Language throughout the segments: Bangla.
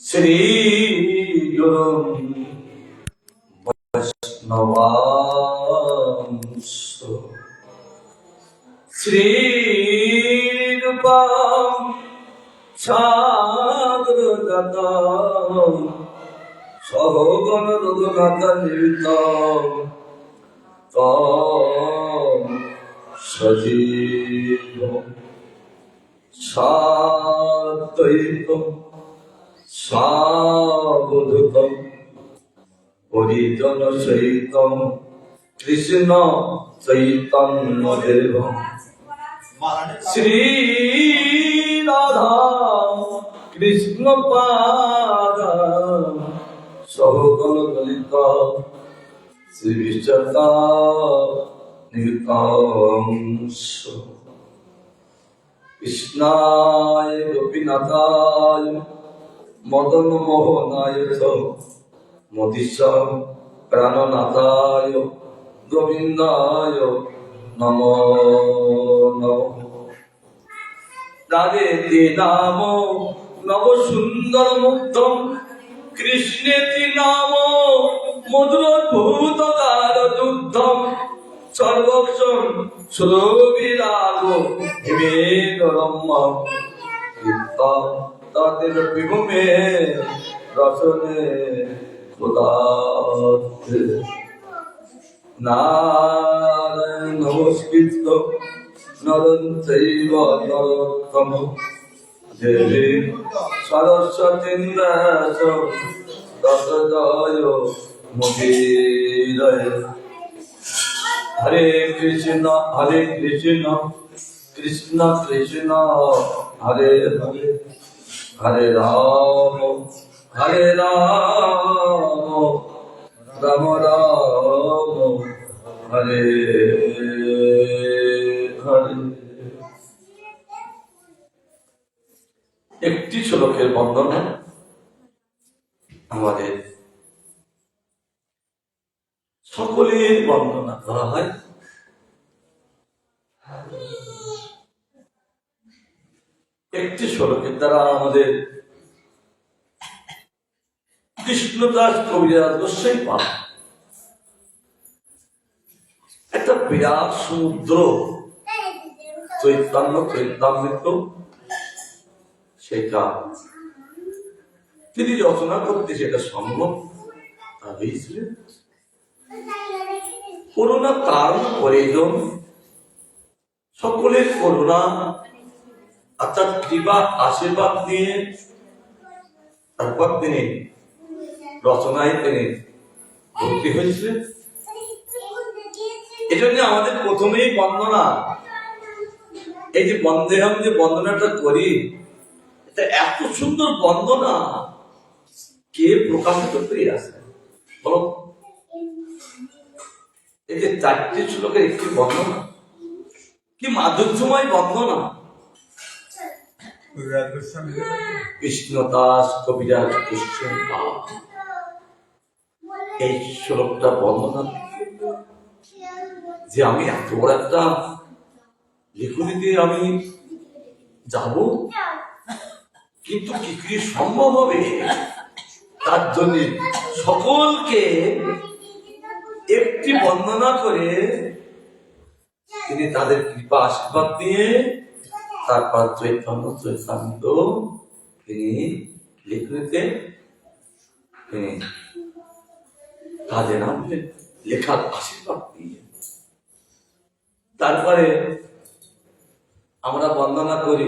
শ্রী গুরু বৈষ্ণবাংশ শ্রী রূপম সাগরগত সহগণ রঘুনাথ নিহিত সজীব সাদ্বৈত সাবধূতম হরিজন সহিত কৃষ্ণ চৈতন্য দেব শ্রী রাধা কৃষ্ণ পাদ সহগণ ললিত শ্রী বিশ্বতা নিহিতাংশ কৃষ্ণায় গোপীনাথায় মদন মোহনায় মদিশ প্রাণনাথায় গোবিন্দায় নমো নমঃ। রাধেতি নাম নব সুন্দর মুগ্ধম কৃষ্ণেতি নাম মধুরভূত কার দুগ্ধম সর্বক্ষণ সুরভিরাগ হিমেদরম্য তাদের বিভূমে রচনে খোদাতে নারায়ণ নমস্কৃত নরং চৈব নরোত্তম দেবী সরস্বতী ব্যাস তৎজয় মুদীরয়ে। হরে কৃষ্ণ কৃষ্ণ কৃষ্ণ হরে হরে হরে রাম রাম রাম হরে হরে। একটি শ্লোকের বন্দনা আমাদের সকলের বন্দনা করা হয়। একটি শ্লোকের দ্বারা আমাদের কৃষ্ণদাস কবিরাজ অবশ্যই পান। একটা বিরাট সমুদ্র চৈতন্যমৃত সেটা তিনি রচনা করতে সেটা সম্ভব হয়েছিলেন। করুণা কারণ প্রয়োজন, সকলের করুণা অর্থাৎ কৃপা আশীর্বাদ নিয়ে তারপর তিনি রচনায় তিনি ভর্তি হয়েছিলেন। এই জন্য আমাদের প্রথমেই বন্দনা, এই যে বন্দেহম যে বন্দনাটা করি, এটা এত সুন্দর বন্দনা কে প্রকাশিত করে আছে বলো? এই যে চারটি শ্লোকের একটি বন্দনা, কি মাধুর্যময় বন্দনা। কৃষ্ণদাস কবিরাজ কৃষ্ণ এই শ্লোকটা বন্দনা যে আমি এত বড় একটা লিখনিতে আমি যাব, কিন্তু কি কি সম্ভব হবে? তার জন্য সকলকে একটি বন্দনা করে তিনি তাদের কৃপা আশীর্বাদ দিয়ে তারপর চৈতন্য তিনি লিখনিতে তিনি কাজে নামলেন, লেখার আশীর্বাদ দিয়ে। তারপরে আমরা বন্দনা করি,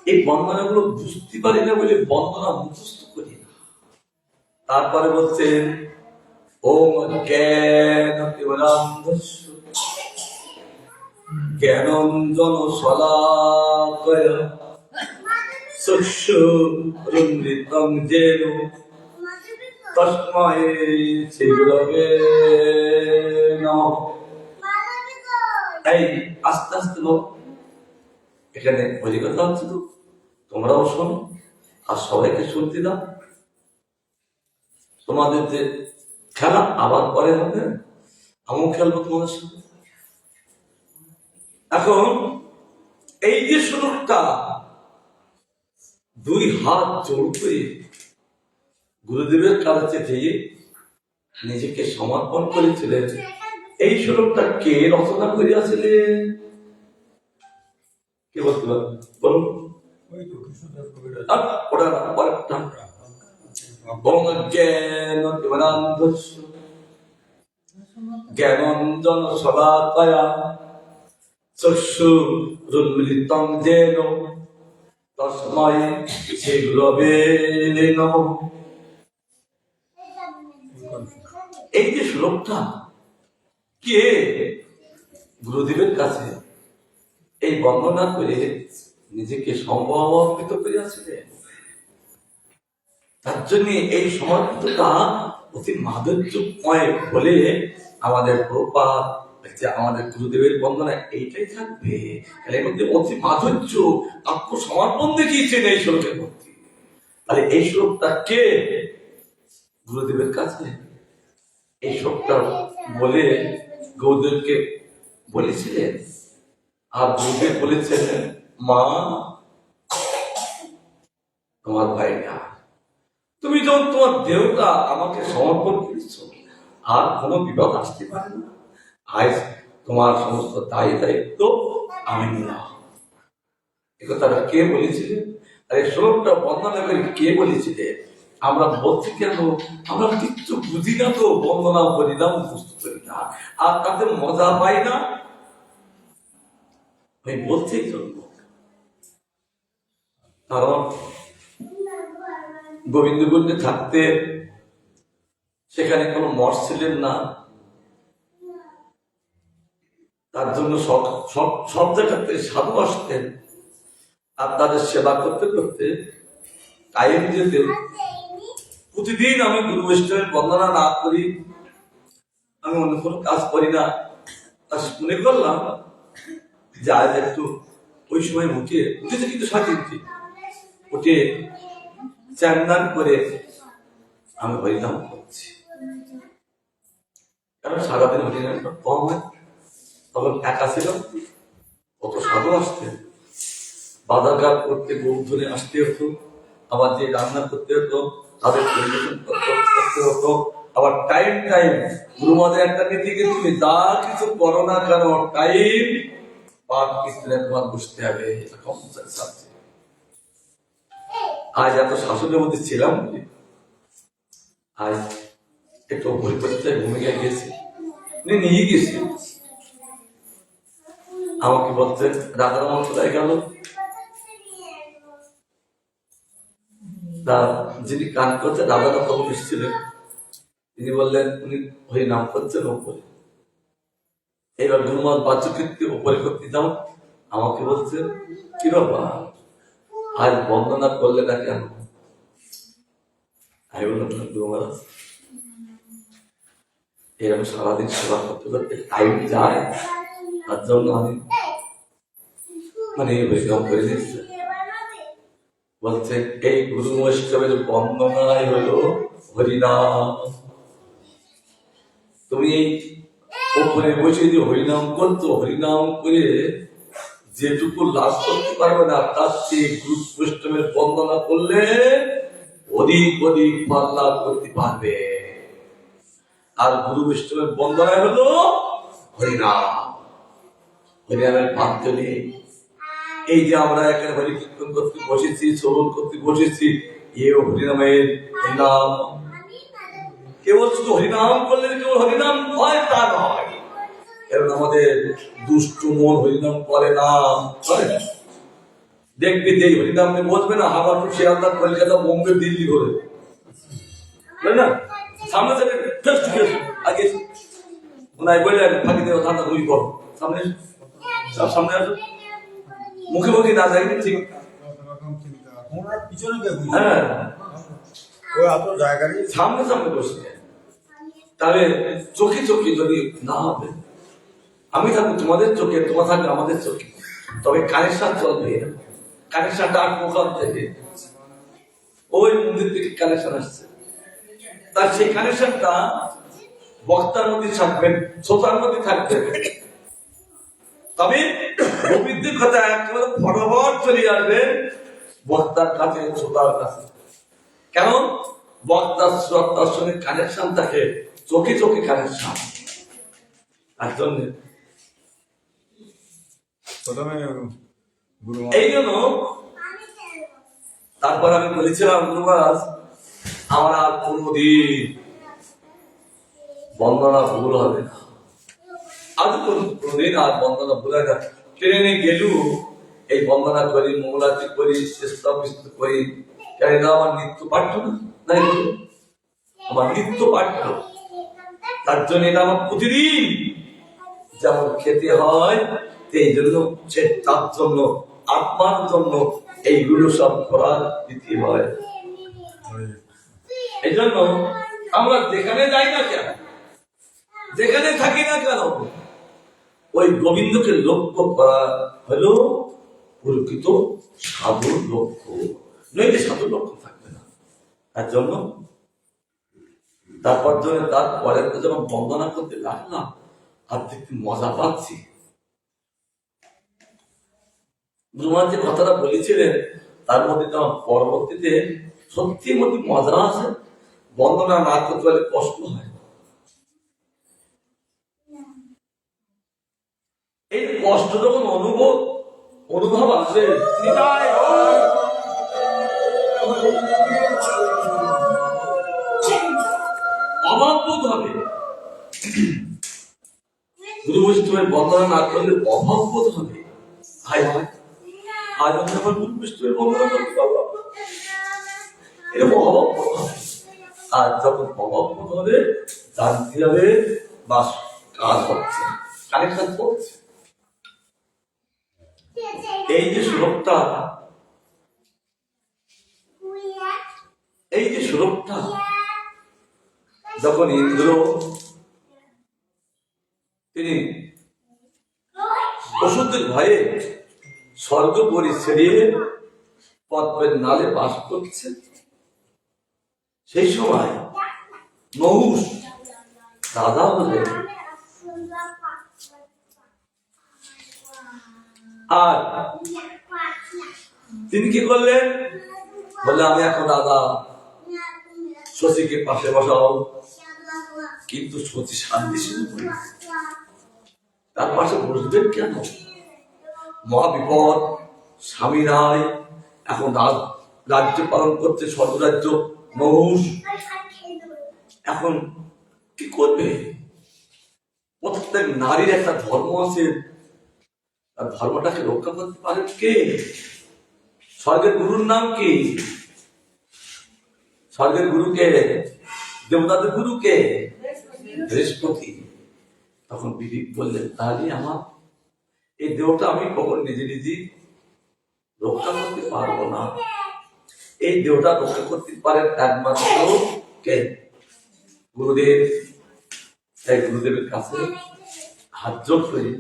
এই বন্দনাগুলো বুঝতে পারি না বলে বন্দনা মুখস্থ করি না। তারপরে বলছেন ওম জ্ঞান জ্ঞানঞ্জন শলাকয়া চক্ষুরুন্মিলিতং যেন তস্मै শ্রী গুরবে নমঃ। এই আস্তে আস্তে বল, এখানে হরিকথা হচ্ছে তো, তোমরাও শোনো আর সবাইকে শুনতে দাও। তোমাদের যে খেলা আবার পরে হবে, আমিও খেলবো তোমাদের সাথে। এখন এই যে শ্লোকটা দুই হাত জোড় করে গুরুদেবের কাছে যেয়ে নিজেকে সমর্পণ করেছিলেন। এই শ্লোকটা কে রচনা করিয়াছিলেন? কে বলতে পারবেন? বলুন। ওটা না, পরেরটা। জ্ঞানঞ্জন শলাকায়া চক্ষুরুন্মিলিতং যেন তস্मै শ্রী গুরবে নমঃ। এই যে শ্লোকটা কে গুরুদেবের কাছে এই বর্ণনা করে নিজেকে সমর্পিত করিয়াছিলেন, তার জন্য এই সমর্পিততা অতি মাধুর্যময় বলে আমাদের প্রপাত আমাদের গুরুদেবের বন্দনা এইটাই থাকবে। এর মধ্যে অতি মাধুর্য আত্মসমর্পণ দেখিয়েছেন এই শ্লোকের মধ্যে। তাহলে এই শ্লোকটা কে গুরুদেবের কাছে এই শ্লোকটা বলে গৌদেবকে বলেছিলেন, আর গুরুদেব বলেছিলেন, মা তোমার ভাইটা তুমি যখন তোমার দেহটা আমাকে সমর্পণ করেছ, আর কোনো বিপদ আসতে পারে না। আজ তোমার সমস্ত দায়িত্ব আমি নিলাম। একথাটা কে বলেছিলেন? আর এই শ্লোকটা বন্দনা করে কে বলেছিলেন? আমরা বলছি কেন? আমরা কিচ্ছু বুঝি না, তো বন্দনা পরিণাম বুঝতে পারি না, আর তাতে মজা পাই না। আমি বলছি জন্য, কারণ গোবিন্দগঞ্জে থাকতে সেখানে কোনো মঠ ছিলেন না, তার জন্য সব জায়গাতে সাধু আসতেন, আর তাদের সেবা করতে করতে টাইম যেতে প্রতিদিন আমি গুরু বৈষ্ণবের বন্দনা না করি, আমি অন্য কোনো কাজ করি না। মনে করলাম যে আজ একটু ওই সময় উঠেছে কিন্তু সাথে উঠে চান করে আমি হরিনাম করছি। কারণ সারাদিন হরিনামটা কম হয়, তখন একা ছিল, কত সাধু আসতেন, বাধাঘাট করতে গোধনে আসতে হতো, আবার যে রান্না করতে হতো তাদের পরিবেশন করতে হতো। আবার টাইম গুরুমাদের একটা নীতিকে, তুমি যা কিছু করো না কেন টাইম পাঠ কীর্তনে তোমার বসতে হবে, এটা কম্পালসারি সাবজেক্ট। আজ এত শাসনের মধ্যে ছিলাম, আজ একটু পরিপরিচয় ভূমিকায় গেছি, নিয়ে গেছি। আমাকে বলতেন রাধারমন কোথায় গেল? যিনি গান করছেন রাধারা তখন এসেছিলেন, তিনি বললেন উনি হরি নাম করছেন ওপরে। এবার গুরুমার বাচ্যকৃত্য ওপরে করতে যাও, আমাকে বলছে কি বাবা আজ বন্দনা করলে না কেন? আমি বললাম গুরু মহারাজ এরকম সারাদিন সেবা করতে করতে টাইম যায়, তার জন্য আমি হরিনাম করে দিচ্ছি। বলছে এই গুরু বৈষ্ণবের বন্দনাই হলো হরিনাম। তুমি এই ওপরে বসে যে হরিনাম করতো, হরিনাম করে যেটুকু লাভ করতে পারবে না, তার চেয়ে গুরু বৈষ্ণবের বন্দনা করলে অধিক ফল লাভ করতে পারবে। আর গুরু বৈষ্ণবের বন্দনা হলো হরিনাম। হরিনামের পাত্র নেই। এই যে আমরা এখানে হরি কীর্তন করতে বসেছি, শ্রবণ করতে বসেছি, এও হরিনামের হরিনাম। কেবল শুধু হরিনাম করলে কেবল হরিনাম হয় তা নয়, কারণ আমাদের দুষ্ট মন হরিনাম করে না। দেখবি যে হরিনাম নিয়ে বসবে না, হাওড়া শিয়ালদা কলকাতা বোম্বে দিল্লি করে না, সামনে থেকে আগে ওনায় বলে ফাঁকি দেওয়া ধান্দা তুমি করো, সামনে সব সামনে আসো, মুখে মুখে না যাই ঠিক। হ্যাঁ সামনে সামনে বসে তাহলে চোখে চোখে যদি না হবে, আমি থাকবো তোমাদের চোখে, তোমার থাকবে আমাদের চোখে, তবে কানেকশন চলবে। কানেকশনটা আর প্রকার থেকে ওই মন্দির থেকে কানেকশন আসছে, তার সেই কানেকশনটা বক্তার মধ্যে থাকবেন, শ্রোতার মধ্যে থাকবে। তবে গোবিন্দের কথা একেবারে ফটাফট চলে আসবে বক্তার কাছে, শ্রোতার কাছে। কেন? বক্তার শ্রোতার সঙ্গে কানেকশন থাকে, চোখে চোখে কানেকশন। তার জন্য এই জন্য তারপর আমি বলেছিলাম, গুরুবাস আমার আর কোনদিন বন্দনা ভুল হবে না, আজ কোনদিন আর বন্দনা ভুল হয় না। ট্রেনে গেলু এই বন্দনা করি, মঙ্গলারতি করি, চেষ্টা করি, কেন এটা আমার নিত্য পাঠ্য না, আমার নিত্য পাঠ্য। তার জন্য এটা আমার প্রতিদিন যেমন খেতে হয়, এই জন্য তার জন্য আত্মার জন্য এইগুলো সব করার দিতে হয়। এই জন্য আমরা যেখানে যাই না কেন, যেখানে থাকি না কেন, ওই গোবিন্দকে লক্ষ্য করা হলো প্রকৃত সাধুর লক্ষ্য, নইলে সাধুর লক্ষ্য থাকবে না। তার জন্য তারপরে যখন বন্দনা করতে লাগলাম, আর দেখতে মজা পাচ্ছি। গুরুমান যে কথাটা বলেছিলেন তার মধ্যে পরবর্তীতে সত্যি মধ্যে মজা আছে। বন্দনা না করতে পারলে কষ্ট হয়, এই কষ্ট যখন অনুভব আসবে, অভাব বোধ হবে। গুরু বৈষ্ণবের বন্দনা না করলে অভাব বোধ হবে। আজ আমি আমার গুরু বৈষ্ণবের বন্দনা করতে পারবো, এরকম অভাব বোধ হবে। আর যখন অভাব বোধ হবে, জানতে হবে বাস কাজ হচ্ছে, কানেকশন করছে। এই যে সুরক্ষা, এই যে সুরক্ষা, যখন ইন্দ্র তিনি পশুদের ভয়ে স্বর্গপুরী ছেড়িয়ে পদ্মের নালে বাস করছে, সেই সময় নহুষ রাজা বলে, আর তিনি কি করলেন, বলে আমি এখন রাজা, শশীকে পাশে বসাও। কিন্তু শশী শান্তি শুরু করে, তার পাশে বসবেন কেন? মহা বিপদ, স্বামী নাই, এখন রাজ্য পালন করছে স্বর্গরাজ্য নহুষ, এখন কি করবে? প্রত্যেক নারীর একটা ধর্ম আছে, আর ধর্মটাকে রক্ষা করতে পারেন কে? স্বর্গের গুরুর নাম কি? স্বর্গের গুরুকে, দেবতাদের গুরুকে বৃহস্পতি। তখন বিবেক বললেন, তাহলে আমার এই দেহটা আমি কখন নিজে নিজে রক্ষা করতে পারবো না। এই দেহটা রক্ষা করতে পারেন একমাত্র কে? গুরুদেব। তাই গুরুদেবের কাছে হাত জোড় করে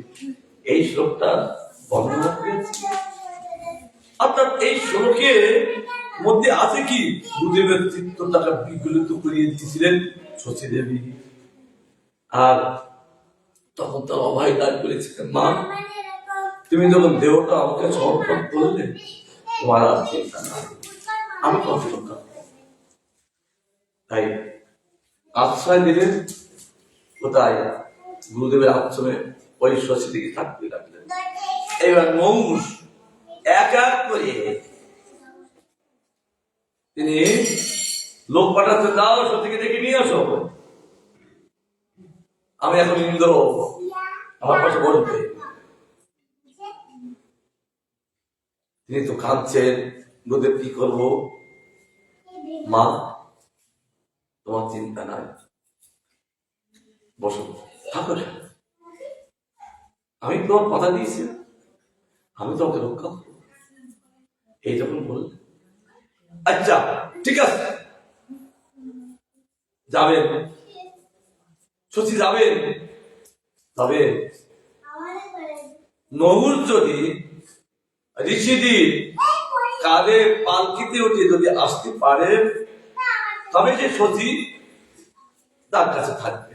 এই শ্লোকটা বর্ণনা করেছি। অর্থাৎ এই শ্লোকের মধ্যে আছে কি? গুরুদেবের চিত্তটাকে বিগলিত করিয়ে দিয়েছিলেন শশী দেবী। আর তখন তার অভয় দান করেছিলেন, মা তুমি যখন দেহটা আমাকে সমর্পণ করলে, তোমার আর চিন্তা নাই, আমি তোমাকে রক্ষা করব। তাই আশ্রয় দিলেন কোথায়? গুরুদেবের আশ্রমে ওই শশী দিকে থাকতে লাগলেন। এবার নহুষ এক এক করে তিনি লোক পাঠাতে, দাও শশীকে ডেকে নিয়ে আসো, আমি এখন ইন্দ্র, আমার পাশে বলবে। তিনি তো কাঁদছেন, গুরুদেব কি করবো? মা তোমার চিন্তা নাই, বসো, থাকো, আমি তোমার কথা দিয়েছি, আমি তোমাকে রক্ষা করবো। এই যখন বললেন, আচ্ছা ঠিক আছে, যাবেন শশী, যাবেন। তবে নহুষ যদি ঋষিদির কাঁধে পালকিতে উঠে যদি আসতে পারে, তবে যে শশী তার কাছে থাকবে।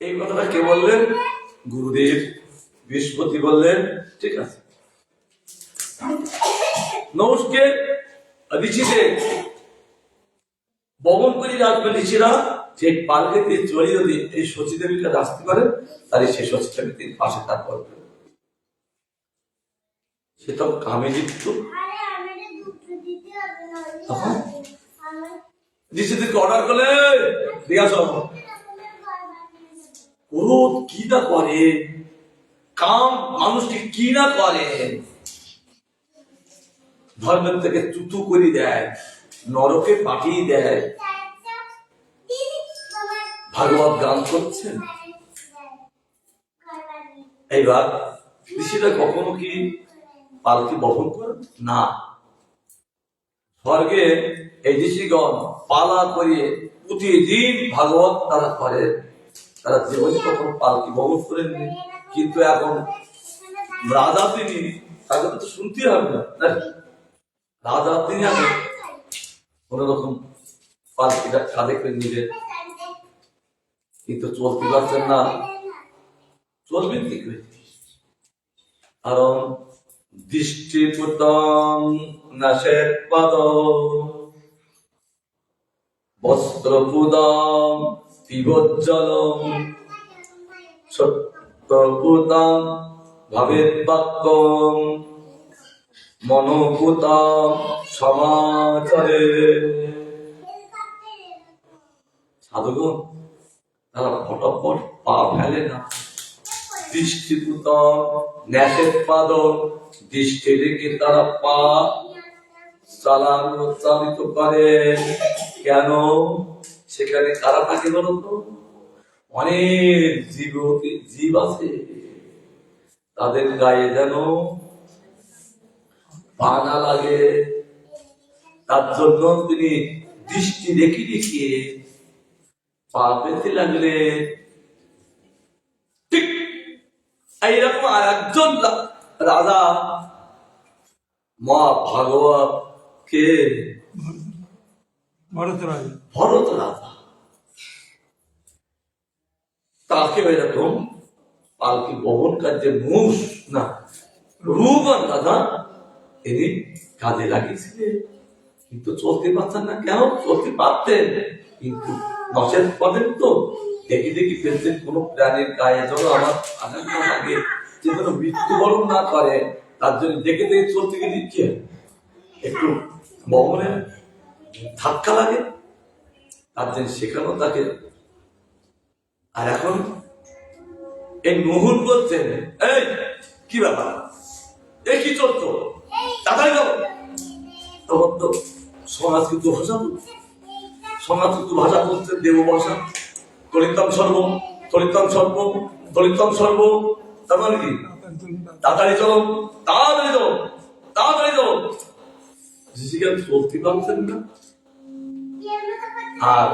এই কথাটা কে বললেন? গুরুদেব। বৃহস্পতি বললেন, ঠিক আছে। নহুষকে ঋষিদের বহন করে রাখবে ঋষিরা, যে পালকেতে চড়ে যদি এই সতীদেবীকে আসতে পারে, তাহলে সেই সতীদেবীর পাশে তার করবে। সেটা কামে লিপ্ত। তখন ঋষিদেরকে অর্ডার করলে ঠিক আছে, ক্রোধ কি না করে, কাম মানুষকে কি না করে, ধর্মের থেকে চুতু করে দেয়, নরকে পাঠিয়ে দেয়। ভাগবত গান করছেন। এইবার ঋষিরা কখনো কি পালকি বহন করে না, স্বর্গে এই ঋষিগণ পালা করিয়ে প্রতিদিন ভাগবত তারা করে, তারা জীবনে কখন পালকি বহন করেননি। কিন্তু এখন রাজা তিনি, তাকে তো শুনতে হবে না, রাজা তিনি আগে কোন রকম পালকিটা কাঁধে করে নিবে, কিন্তু চলতে পারছেন না। চলবেন কি করে? কারণ দৃষ্টিপুতম নাশের পদ বস্ত্রপুদম পিবোজ্জলম সত্যপুতম ভাবের বাক্যম মনোপুতম সমাচারে। সাধুগণ তারা ফটাফট পা ফেলে না। দৃষ্টিপুতম ন্যাসের পাদ, দৃষ্টি রেখে তারা পা চালিত করে। কেন? সেখানে কারা থাকে বলতো? অনেক জীব আছে, তাদের গায়ে যেন পা না লাগে, তার জন্য তিনি দৃষ্টি রেখে রেখে পা পেতে লাগলে। ঠিক এইরকম আর একজন রাজা মা ভাগবত কে ভরত রাজা, তাকে এরকম পালকি বহন কার্যে মুষ না রূপন রাজা তিনি কাজে লাগিয়েছিলেন, কিন্তু চলতে পারতেন না। কেন? চলতে পারতেন কিন্তু নশের পড়েন তো, দেখি দেখি ফেলছেন কোন প্রাণীর গায়ে যেন আমার আঘাত না লাগে, যে যেন মৃত্যুবরণ না করে, তার জন্য দেখে দেখে চলতে গেলে কি একটু বহনের ধাক্কা লাগে, তার জন্য সেখানেও তাকে। আর এখন এই মুহুর বলছেন, এই কি ব্যাপার, এ কি চলতো, তাড়াতাড়ি যাও। তখন তো সংস্কৃত ভাষা, সংস্কৃত ভাষা বলতে দেব ভাষা, তরিতম সর্ব তরিতম সর্ব তরিতম সর্ব, তার মানে কি তাড়াতাড়ি চলো, তাড়াতাড়ি চলো, তাড়াতাড়ি চলো। ঋষিকেন চলতে পারছেন না, আর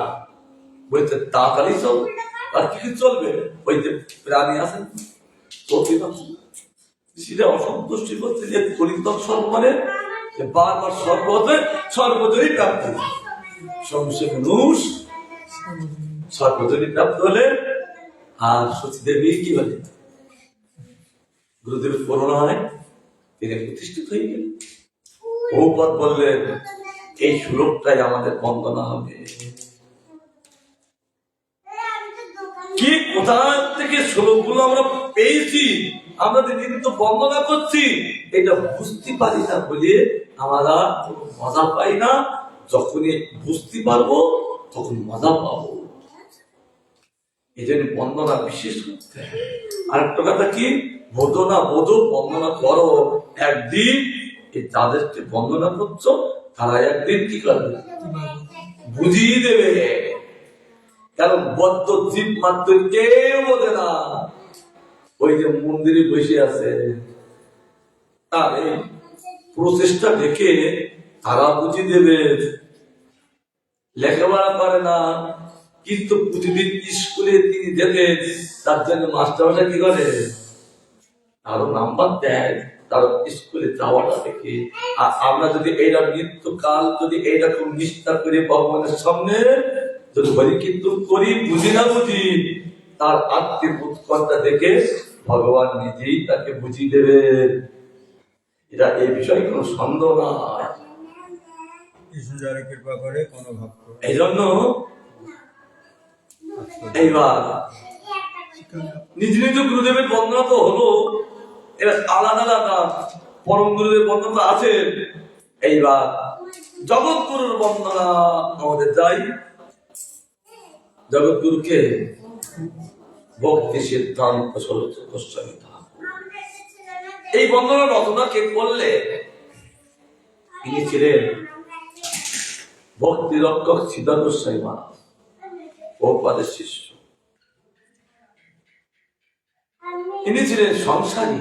বলতে তাড়াতাড়ি চল, আর কি চলবে? ওই যে প্রাণী আছেন চলতে পারছেন। সেটা অসন্তুষ্টি করছে যে তরিতম সর্ব মানে বারবার সর্ব হতে সর্বজয়ী প্রাপ্ত, সংসে মানুষ সর্বজয়ী প্রাপ্ত হলে। আর সতীদেবী কি বলে, গুরুদেবের করোনা হয়, তিনি প্রতিষ্ঠিত হয়ে গেলেন। বহুপদ বললেন এই সুরক্ষায় আমাদের বন্দনা হবে। কি কোথা থেকে শ্লোকগুলো আমরা পেয়েছি, আমরা কিন্তু বন্দনা করছি, এটা বুঝতে পারি না বলে আমরা মজা পাই না। যখনই বুঝতে পারবো তখন মজা পাবো, এই জন্য বন্দনা বিশেষ করতে হয়। আরেকটা কথা কি, বোধো না বোধো বন্দনা করো, একদিন যাদেরকে বন্দনা করছো তারা একদিন কি করবে, বুঝিয়ে দেবে। কারণ বদ্ধ জীব মাত্র কেউ বোঝে না। ওই যে মন্দিরে বসে আছে, তার এই প্রচেষ্টা দেখে তারা বুঝিয়ে দেবে। লেখাপড়া করে না, কিন্তু প্রতিদিন স্কুলে তিনি যেতেন, তার জন্য মাস্টারমশাই কি করে, আরো নাম্বার দেয় তার স্কুলে যাওয়াটা দেখে। আর আমরা যদি এইটা মৃত্যুকাল যদি এইরকম নিষ্ঠা করে ভগবানের সামনে যদি হরি কীর্তন করি, বুঝি না বুঝি, তার আত্মিক উৎকণ্ঠা দেখে ভগবান নিজেই তাকে বুঝিয়ে দেবে। এটা এই বিষয়ে কোনো সন্দেহ নাই। কৃষ্ণ যারা কৃপা করে কোনো ভক্ত এই জন্য এইবার নিজ নিজ গুরুদেবের বন্দনা তো হলো, এবার আলাদা আলাদা পরম গুরুদেবের বন্দনা তো আছে। এইবার জগৎগুরুর বন্দনা আমাদের যাই। জগৎগুরুকে ভক্তি সিদ্ধান্ত সরস্বতী গোস্বামী ঠাকুর এই বন্দনা রচনা কে করলে? তিনি ছিলেন ভক্তি রক্ষক সিদ্ধা গোস্বামী মহারাজ, প্রভুপাদের শিষ্য। তিনি ছিলেন সংসারী।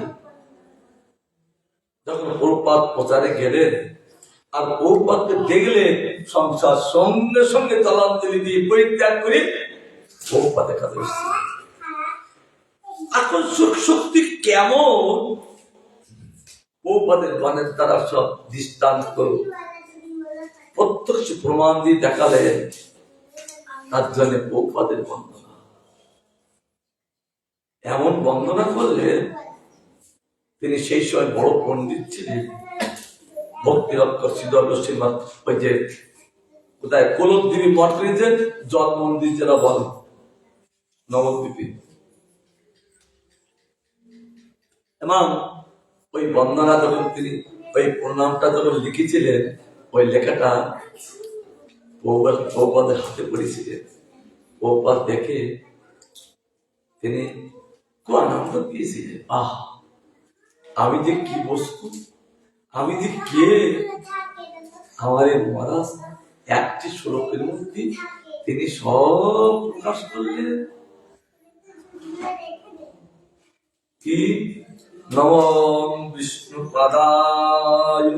যখন প্রভুপাদ প্রচারে গেলেন আর প্রভুপাদকে দেখলে সংসার সঙ্গে সঙ্গে জলাঞ্জলি দিয়ে পরিত্যাগ করে প্রভুপাদের কাছে এসেছে। আকর্ষক শক্তি কেমন প্রভুপাদের গানের দ্বারা সব দৃষ্টান্ত প্রত্যক্ষ প্রমাণ দিয়ে দেখালেন। তার জন্য প্রভুপাদের বন্দনা, এমন বন্দনা করলেন। তিনি সেই সময় বড় পণ্ডিত ছিলেন, ভক্তি রক্ষক সিদ্ধ গোস্বামী। ওই যে কোথায় কোলদ্বীপী মঠ করেছেন, জল মন্দির যেটা বলে নবদ্বীপে, এবং ওই বন্দনা যখন তিনি ওই প্রণামটা যখন লিখেছিলেন, ওই লেখাটা প্রভুপাদের হাতে পড়েছিলেন। প্রভুপাদ দেখে তিনি খুব আনন্দ পেয়েছিলেন। আমি যে কি বস্তু, আমি যে কে, আমার এই মহারাজ একটি শ্লোকের মধ্যে তিনি সব প্রকাশ করলেন। কি নমঃ বিষ্ণু পাদায়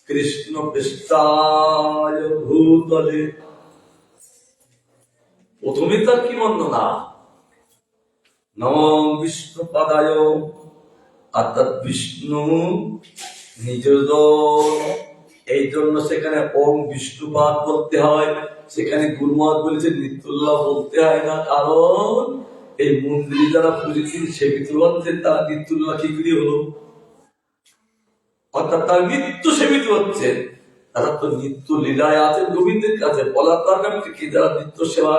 কৃষ্ণ পৃষ্ঠায় ভূতলে। প্রথমে তার কি বন্দনা? নমঃ বিষ্ণু পাদায়, অর্থাৎ বিষ্ণু নিজজন। এই জন্য সেখানে ওম বিষ্ণুপাদ বলতে হয়, সেখানে গুরুমত বলেছে নিত্যুল্লাহ বলতে হয় না। কারণ এই মন্দিরে যারা পুজোতে সেবিত হচ্ছে তারা নিত্যুল্লাহ কি করে হলো? অর্থাৎ তার নিত্য সেবিত হচ্ছে, তারা তো নিত্য লীলায় আছে গোবিন্দের কাছে। বলার দরকার কি যারা নিত্য সেবা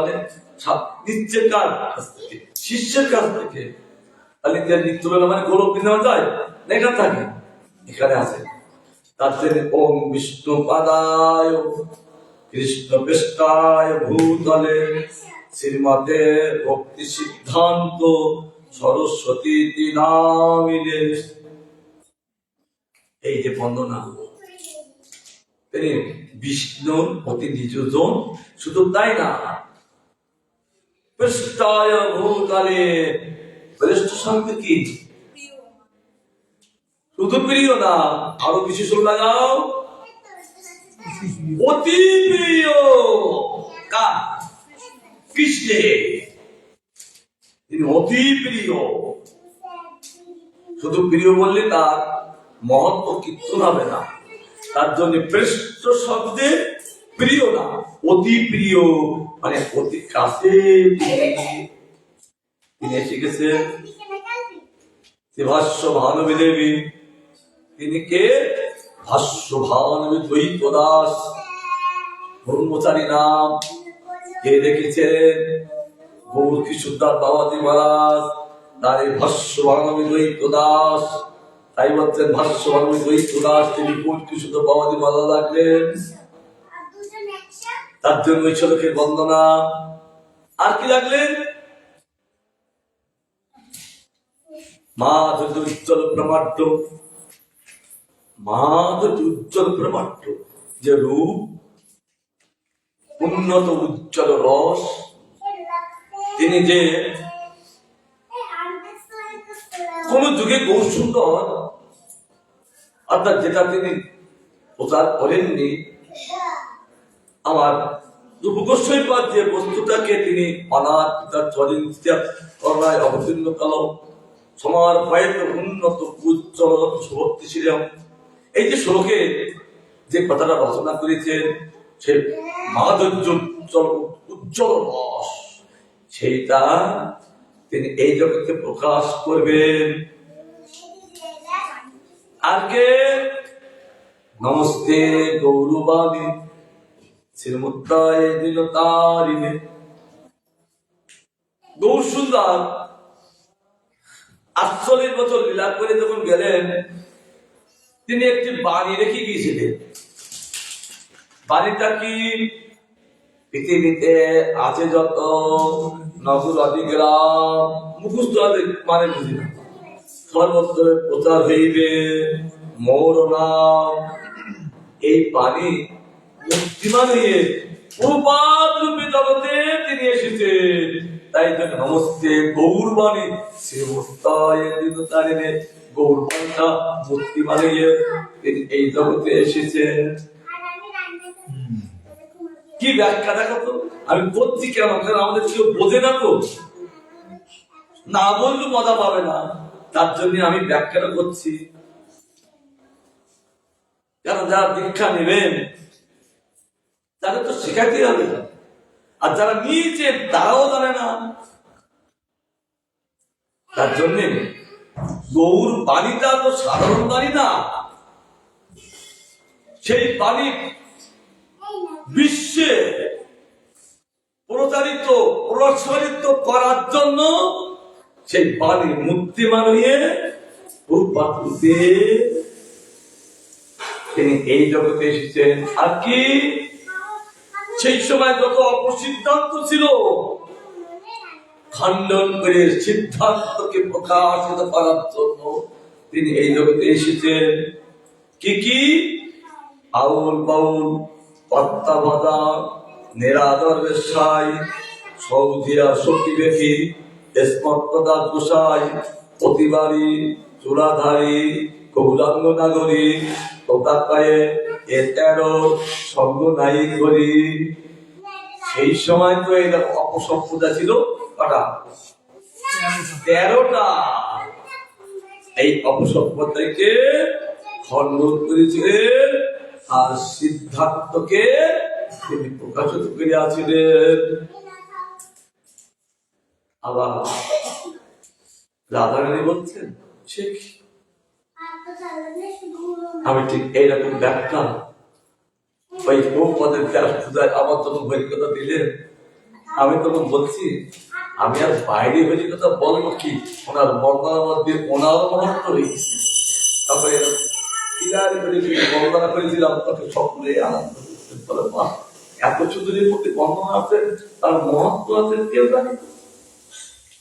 নিচ্ছে কার কাছ থেকে? শিষ্যের কাছ থেকে। নিত্য লীলা মানে গৌরব নেওয়া যায় না, এখানে থাকে, এখানে আছে। তার জন্য ওম বিষ্ণু পাদায় কৃষ্ণ পৃষ্ঠায় ভূতলে শ্রীমতে ভক্তি সিদ্ধান্ত সরস্বতী নামিনে। এই যে বন্দনা, তিনি বিষ্ণুর অতি নিজজন। শুধু তাই না, পৃষ্ঠায় ভূতলে, পৃষ্ঠ সঙ্গে কি শুধু প্রিয় না, আরো বিশেষণ লাগাও, অতি প্রিয়। কার? কৃষ্ণের। তিনি অতি প্রিয়। শুধু প্রিয় বললে তার মহত্ব কিচ্ছু হবে না। তার জন্য পৃষ্ঠ শব্দে প্রিয় না, অতি প্রিয় মানে অতি কাছে। তিনি এসে গেছেন ভাষ্য ভানবী দেবী। তিনি কে? ভাষ্য ভানবী দ্বৈত দাস, ব্রহ্মচারী নাম। কে দেখেছেন? গৌর কিশোরদাস বাবাজি মহারাজ। তার এই ভাষ্য ভানবী দ্বৈত দাস, তাই বলছেন ভাষ্য ভানবী দ্বৈত দাস। তিনি গৌর কিশোরদাস বাবাজি মহারাজ রাখলেন। তার জন্য ওই শ্লোকের বন্দনা। আর কি লাগলেন? মাধুর্য উজ্জ্বল ব্রহ্মাণ্ড, মাধুর্য উজ্জ্বল ব্রহ্মাণ্ড যে রূপ, উন্নত উজ্জ্বল রস। তিনি যে কোন যুগে গৌর সুন্দর, অর্থাৎ যেটা তিনি প্রচার করেননি। আমার রূপগোস্বামীপাদ যে বস্তুটাকে তিনি অনাথ পিতার চরণ করোনায় অবতীর্ণ কাল সমার ভয়ের উন্নত উজ্জ্বল ভক্তি ছিলাম। এই যে শ্লোকে যে কথাটা রচনা করেছেন, সে মাধুর্য উজ্জ্বল রস, সেইটা তিনি এই জগতে প্রকাশ করবেন। আর কে? নমস্তে গৌরবাণী শ্রীমুক্তায় দিল তারিণে। গৌর সুন্দর 48 বছর লীলা করে যখন গেলেন, তিনি একটি বাণী রেখে গিয়েছিলেন। বাণীটা কি? পৃথিবীতে আছে যত নগর অধিগ্রাম, মুখস্থ মানে বুঝি না, সর্বত্র প্রচার হইবে মোর নাম। এই বাণী মুক্তিমান হয়ে প্রপাত রূপে জগতে তিনি এসেছেন। তাই জন্য নমস্তে গৌরবাণী শ্রীমুক্তায় দিল তারিণে। গৌরবাণীটা মুক্তিমান হয়ে তিনি এই জগতে এসেছেন। কি ব্যাখ্যা দেখো তো, আমি বলছি কেন? কারণ আমাদের কেউ বোঝে না তো, না বললে মজা পাবে না, তার জন্য আমি ব্যাখ্যাটা করছি। কেন যারা দীক্ষা নেবেন তাদের তো শেখাতে হবে, আর যারা নিয়েছে তারাও জানে না। তার জন্য গৌর বাণীটা তো সাধারণ বাণী না, সেই বাণী বিশ্বে প্রচারিত প্রসারিত করার জন্য সেই বাণী মুক্তিমান হয়ে তিনি এই জগতে এসেছেন। আর কি সেই সময় যত অপসিদ্ধান্ত ছিল খণ্ডন করে সিদ্ধান্তকে প্রকাশিত করার জন্য তিনি এই জগতে এসেছেন। কি কি? আউল বাউল, পত্তাবাদা, নিরাদর বেশাই, সৌধিয়া সতী বেশি, স্মর্তদা গোসাই, প্রতিবারী চূড়াধারী, গৌরাঙ্গ নাগরী, তোতাকায়ে এ 13 সঙ্গ নাই করি। সেই সময় তো এই অপসম্পদা ছিল কটা? 13টা। এই অপসম্পদাকে খণ্ডন করেছিলেন, আর সিদ্ধান্তকে তিনি প্রকাশিত করিয়াছিলেন। আবার রাধারানী বলছেন ঠিক আমি ঠিক এইরকম ব্যাখ্যা ওই পদের পূজায় আমার তখন বৈজ্ঞতা দিলেন। আমি তখন বলছি আমি আর বাইরে বৈজ্ঞতা বলবো কি, ওনার বর্ণনার মধ্যে ওনার মহত্ব হয়েছে। তারপরে বর্ণনা করেছিলাম, তাকে সকলে আনন্দ বলে বাহ, এত সুন্দরের মধ্যে বর্ণনা আছে, তার মহত্ব আছে, কেউ জানে।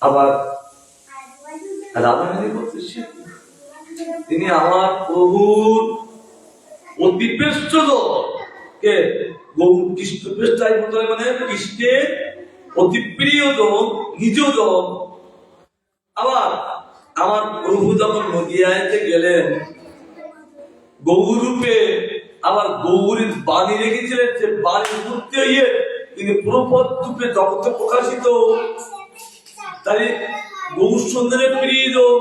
আবার রাধারানী বলছে তিনি আমার প্রভুর অতি প্রেষ্ঠজন, কে গৌর কৃষ্ণ প্রেষ্ঠায় মানে কৃষ্ণের অতি প্রিয়জন, নিজজন। আবার আমার প্রভু যখন নদিয়াতে গেলেন গৌরূপে, আবার গৌরীর বাণী রেখেছিলেন, যে বাণী মূর্তি হইয়ে তিনি প্রপদ রূপে জগতে প্রকাশিত। তাই গৌর সুন্দরের প্রিয়জন,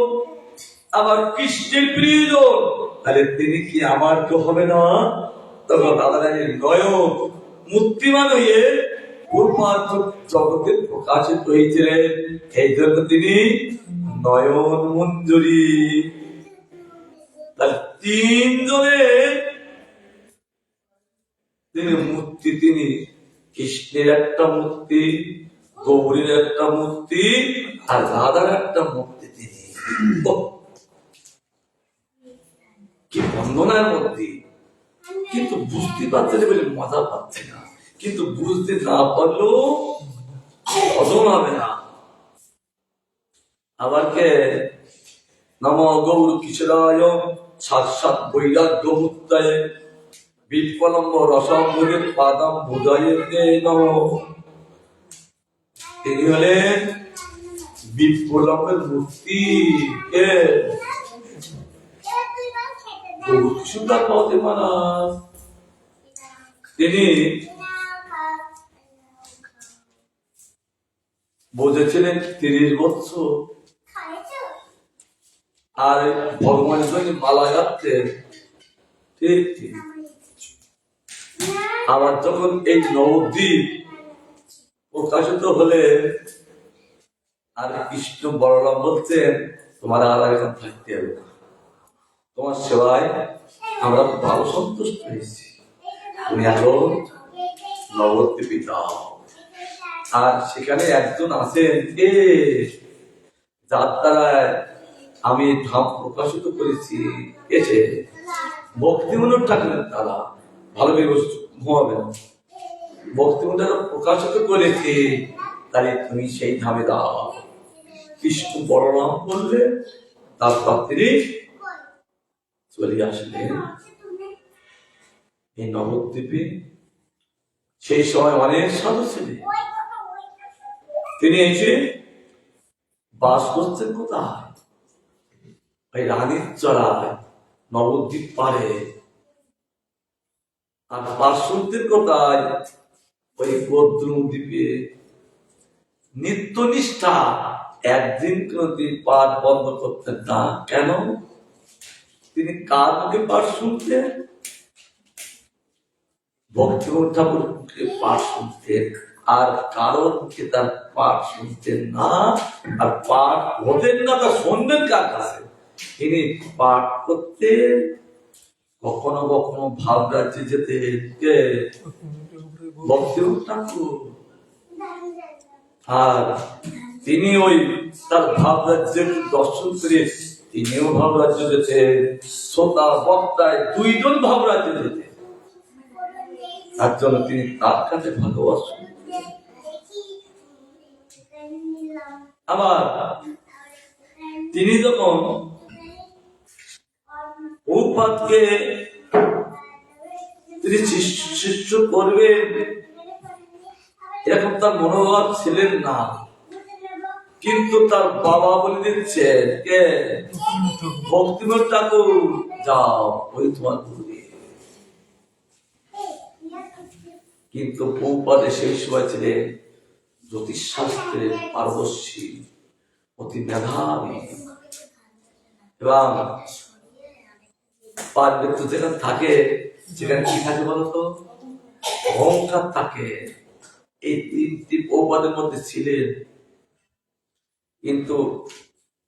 আবার কৃষ্ণের প্রিয়জন, তাহলে তিনি কি আমার কেউ হবে না? তখন রাধারানীর নয়ন মূর্তিমান হয়ে প্রপদ জগতে প্রকাশিত হয়েছিলেন। এই জন্য তিনি নয়ন মঞ্জুরি। তাহলে 3 জনের তিনি মূর্তি, তিনি কৃষ্ণের একটা মূর্তি, গৌরীর একটা মূর্তি, আর রাধার একটা মূর্তি। তিনি কি বন্দনার মধ্যে, কিন্তু বুঝতে পারছে না বলে মজা পাচ্ছে না, কিন্তু বুঝতে না পারলেও হজম হবে না। আবার কে নম গৌর কিশোরায় সাক্ষাৎ বৈরাগ্য মুক্তায় বিপ্লম্ব রসমুদের পাদম বুঝাইতে নম। তিনি হলেন বিপ্লম্বের মূর্তি। কে? গৌর কিশোরদাস পাওয়াতে মহারাজ। তিনি বুঝেছিলেন 30 বছর, আর ভগবানের জন্য মালা গাচ্ছেন। ঠিক ঠিক। আবার যখন এই নবদ্বীপ প্রকাশিত হলে, আর কৃষ্ণ বলরাম বলছেন তোমার আর এখানে থাকতে হবে না, তোমার সেবায় আমরা ভালো সন্তুষ্ট হয়েছি। তুমি এখন নবদ্বীপে যাও, আর সেখানে একজন আছেন কে, যার দ্বারা আমি ধাম প্রকাশিত করেছি, এসে ভক্তিমূলক ঠাকুরের দ্বারা, ভালো করে ঘুমাবে না, ভক্তিমূলক প্রকাশিত করেছি, তাহলে তুমি সেই ধামে দাও। কৃষ্ণ বড়নাম করলে তারপর তিনি চলে আসলেন এই নবদ্বীপে। সেই সময় অনেক সাধু ছিলেন, তিনি এসে বাস করছেন কোথায়? ওই রানীর চড়ায়, নবদ্বীপ পারে। আর পার্শ্বদের কোথায়? ওই দ্বীপে। নিত্যনিষ্ঠা, একদিন কোনদিন পাঠ বন্ধ করতেন না। কেন? তিনি কার মুখে পাঠ শুনতেন? ভক্তিমোহন ঠাকুর মুখে পাঠ শুনতেন, আর কারোর মুখে তার পাঠ শুনতেন না। আর পাঠ হতেন না, তা শুনবেন কার কাছে? তিনি পাঠ করতেন। কখনো কখনো ভাব রাজ্যে যেতেন কে? ভক্তিমোহন ঠাকুর। আর তিনি ওই তার ভাব রাজ্যের দর্শন করে তিনিও ভাব রাজ্য যেতেন। শ্রোতা বক্তায় দুইজন ভাব রাজ্যে যেতেন। তার জন্য তিনি তার কাছে ভালোবাসেন। আবার তিনি যখন উপাতকে তিনি শিষ্য করবেন, এরকম তার মনোভাব ছিলেন না। কিন্তু তার বাবা বলে দিচ্ছেন কে? ভক্তিমোহন ঠাকুর, যাও, ওই তোমার গুরুদেব। কিন্তু প্রভুপাদে সেই সময় ছিলেন জ্যোতিষশাস্ত্রের পারদর্শী, অতি মেধাবী, এবং পার্বত্য যেখানে থাকে, সেখানে কি থাকে বলতো? অহংকার থাকে। এই তিনটি প্রভুপাদের মধ্যে ছিলেন। কিন্তু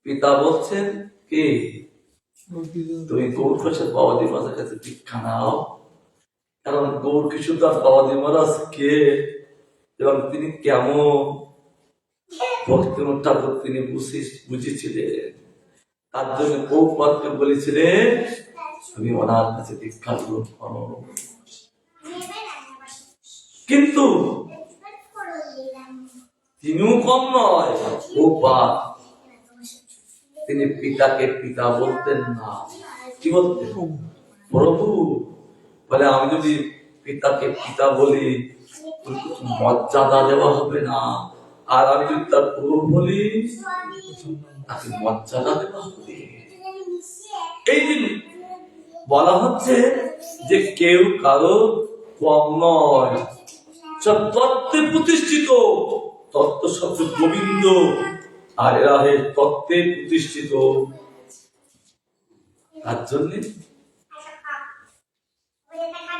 পিতা বলছেন কি, তুমি গৌর প্রসাদ বাবাজি মহারাজের কাছে দীক্ষা নাও। কারণ গৌর কিশোরদাস বাবাজি মহারাজ কে এবং তিনি কেমন ভক্তিমোহন ঠাকুর তিনি বুঝেছিলেন। তার জন্য প্রভুপাদকে বলেছিলেন তুমি ওনার কাছে দীক্ষা গ্রহণ করো। কিন্তু তিনিও কম নয়, প্রভুপাদ তিনি পিতাকে পিতা বলতেন না। কি বলতেন? প্রভু বলে, আমি যদি পিতাকে পিতা বলি মর্যাদা দেওয়া হবে না, আর আমি যদি তার প্রভু বলি তাকে মর্যাদা দেওয়া হবে। এই যে বলা হচ্ছে যে কেউ কারো কম নয়, সব তত্ত্বে প্রতিষ্ঠিত। তত্ত্ব শব্দ গোবিন্দ, আর এরা তত্ত্বে প্রতিষ্ঠিত। তার জন্য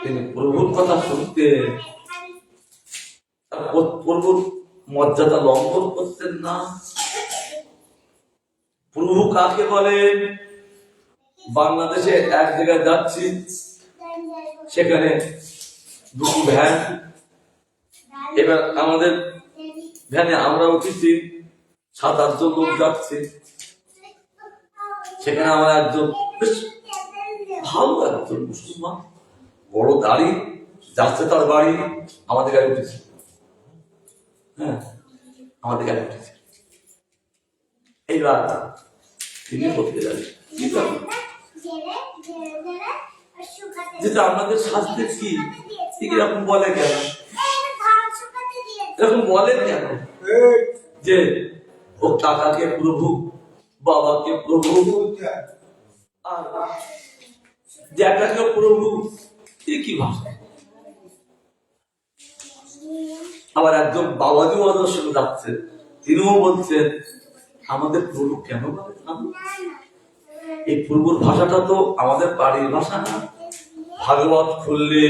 তিনি প্রভুর কথা শুনতেন, প্রভুর মর্যাদা লঙ্ঘন করতেন না। প্রভু কাকে বলেন? বাংলাদেশে এক জায়গায় যাচ্ছি, সেখানে দুটো ভ্যান, এবার আমাদের ভ্যানে আমরা উঠেছি, 7-8 জন লোক যাচ্ছে। সেখানে আমার একজন বেশ ভালো একজন মুসলমান, বড় দাড়ি, যাচ্ছে তার বাড়ি, আমাদের গাড়ি উঠেছে। হ্যাঁ, আমাদের গাড়ি উঠেছে। এইবার তিনি বলতে যাবেন যেটা আমাদের শাস্ত্রে কি এরকম বলে কেন? এরকম বলে কেন যে ও কাকাকে প্রভু, বাবাকে প্রভু, আর জ্যাঠাকে প্রভু? কি ভাষা? আবার একজন বাবাজি মহারাজের সঙ্গে যাচ্ছেন, তিনিও বলছেন আমাদের প্রভু কেন বলে? এই প্রভুর ভাষাটা তো আমাদের বাড়ির ভাষা না। ভাগবত খুললে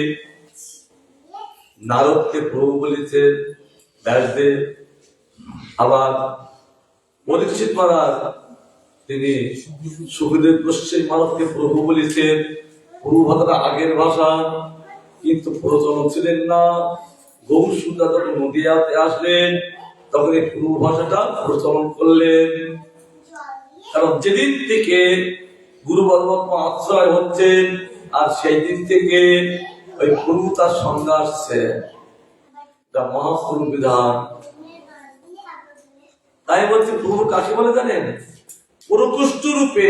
নারদকে প্রভু বলেছেন ব্যাসদেব, আবার পরীক্ষিত মহারাজ তিনি সুখদেব গোস্বামী মহারাজকে প্রভু বলেছেন, পূর্বভাষাটা আগের ভাষা, কিন্তু প্রচলন ছিলেন না। গৌর সুন্দর যখন নদিয়াতে আসলেন তখন এই পূর্ব ভাষাটা প্রচলন করলেন। কারণ যেদিন থেকে গুরু পরমাত্মা আশ্রয় হচ্ছেন, আর সেই দিন থেকে ওই পূর্বতার সংজ্ঞা আসছে, মহাপুরু বিধান। তাই বলছে পূর্ব কাকে বলে জানেন? প্রকৃষ্ট রূপে,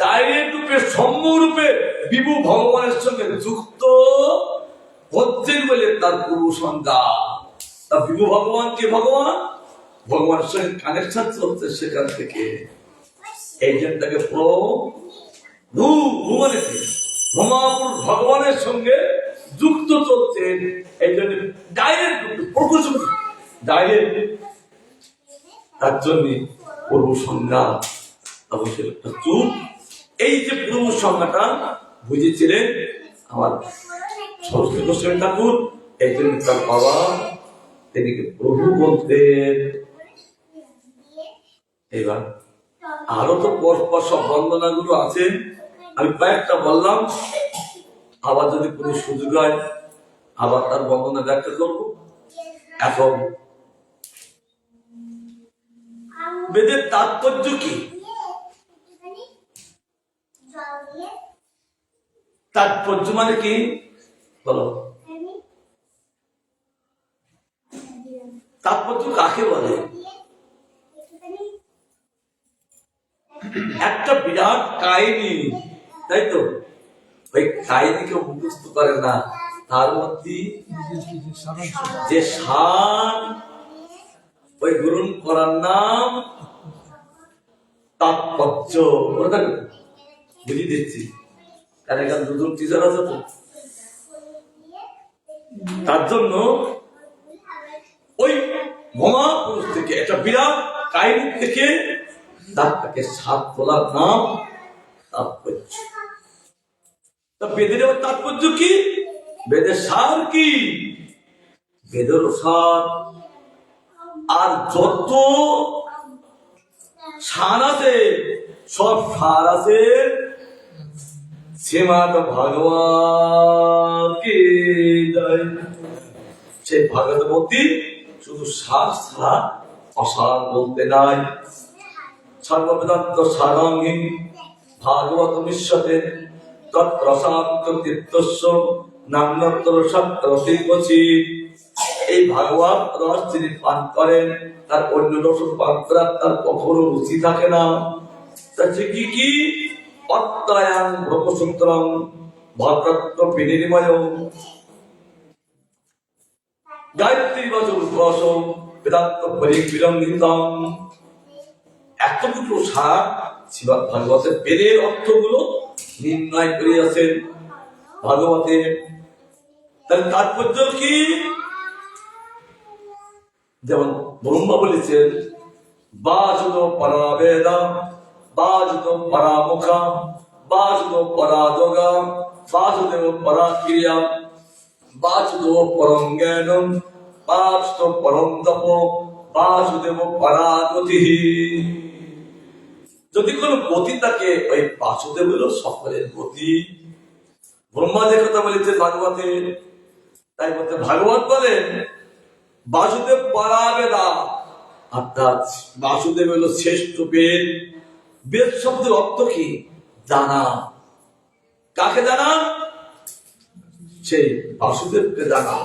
ডাইরেক্ট রূপে, সম্যক রূপে বিভু ভগবানের সঙ্গে যুক্ত হচ্ছেন বলে তার পূর্ব সংজ্ঞা। তা বিভু ভগবান কে? ভগবান, ভগবানের সঙ্গে কানেকশন চলছে সেখান থেকে। এই জন্য তাকে মহাপুর ভগবানের সঙ্গে যুক্ত চলছেন। এই জন্য ডাইরেক্ট প্রকৃষ্ট ডাইরেক্ট, তার জন্য পূর্ব সংজ্ঞা অবশ্যই একটা চুপ। এই যে পূর্ব সংজ্ঞাটা বুঝেছিলেন আমার সরস্বতী গোস্বামী ঠাকুর, এই জন্য তার বাবা তিনি প্রভু বলতেন। এবার আরো তো পরস্পর সব বন্দনা গুলো আছে, আমি কয়েকটা বললাম, আবার যদি কোনো সুযোগ হয় আবার তার বন্দনা ব্যাখ্যা করবো। এখন বেদের তাৎপর্য কি? তাৎপর্য মানে কি বলো? তাৎপর্য কাকে বলে? একটা বিরাট কাহিনী, তাই তো? ওই কাহিনীকে মুখস্থ করে না, তার মধ্যে যে সার ওই গ্রহণ করার নাম তাৎপর্য। বুঝিয়ে দিচ্ছি, কারণ এখানে দুজন টিচার আছে তো, তার জন্য ওই মহাপুরুষ থেকে একটা বিরাট কাহিনী থেকে তাকে সাত বলার নাম তাৎপর্য। তা বেদের তাৎপর্য কি? বেদের সার কি? বেদের সার আর যত সার আছে সব সার আছে শ্রীমৎ ভগবান কি জয়। সেই ভাগবত মধ্যে শুধু সার ছাড়া অসার বলতে নাই। সর্ববেদান্ত সারাঙ্গী ভাগবত মিশ্যতে তৎপ্রসাদ তীর্থস্য নান্যতর সত্যি। এই ভাগবত রস যিনি পান করেন তার অন্য রস পান করার তার কখনো রুচি থাকে না। কি কি অত্যয়াং ব্রহ্মসূত্রং ভদ্রত্ব বিনির্ময় গায়ত্রী বচন রস বেদান্ত পরিবিরঙ্গিতং। এতটুকু সার শ্রীমদ্ ভাগবতের বেদের অর্থগুলো নির্ণয় করিয়াছেন ভাগবতে। তার তাৎপর্য কি? যেমন ব্রহ্মা বলেছেন বাজুদ পরাবেদা, বাজুদ পরামুখা, বাজুদ পরাদোগা, বাসুদেব পরাক্রিয়া, বাসুদেব পরম জ্ঞানম, বাসুদেব পরম তপ, বাসুদেব পরাগতি। যদি কোন গতি থাকে ওই বাসুদেব হল সকলের গতি। ব্রহ্মা যে কথা বলেছে ভাগবতে, তাই বলতে ভাগবত বলেন বাসুদেব পরাবেদা, অর্থাৎ বাসুদেব হলো শ্রেষ্ঠ বেদ। বেদ শব্দের অর্থ কি? জানা। কাকে জানা? সেই বাসুদেবকে জানা।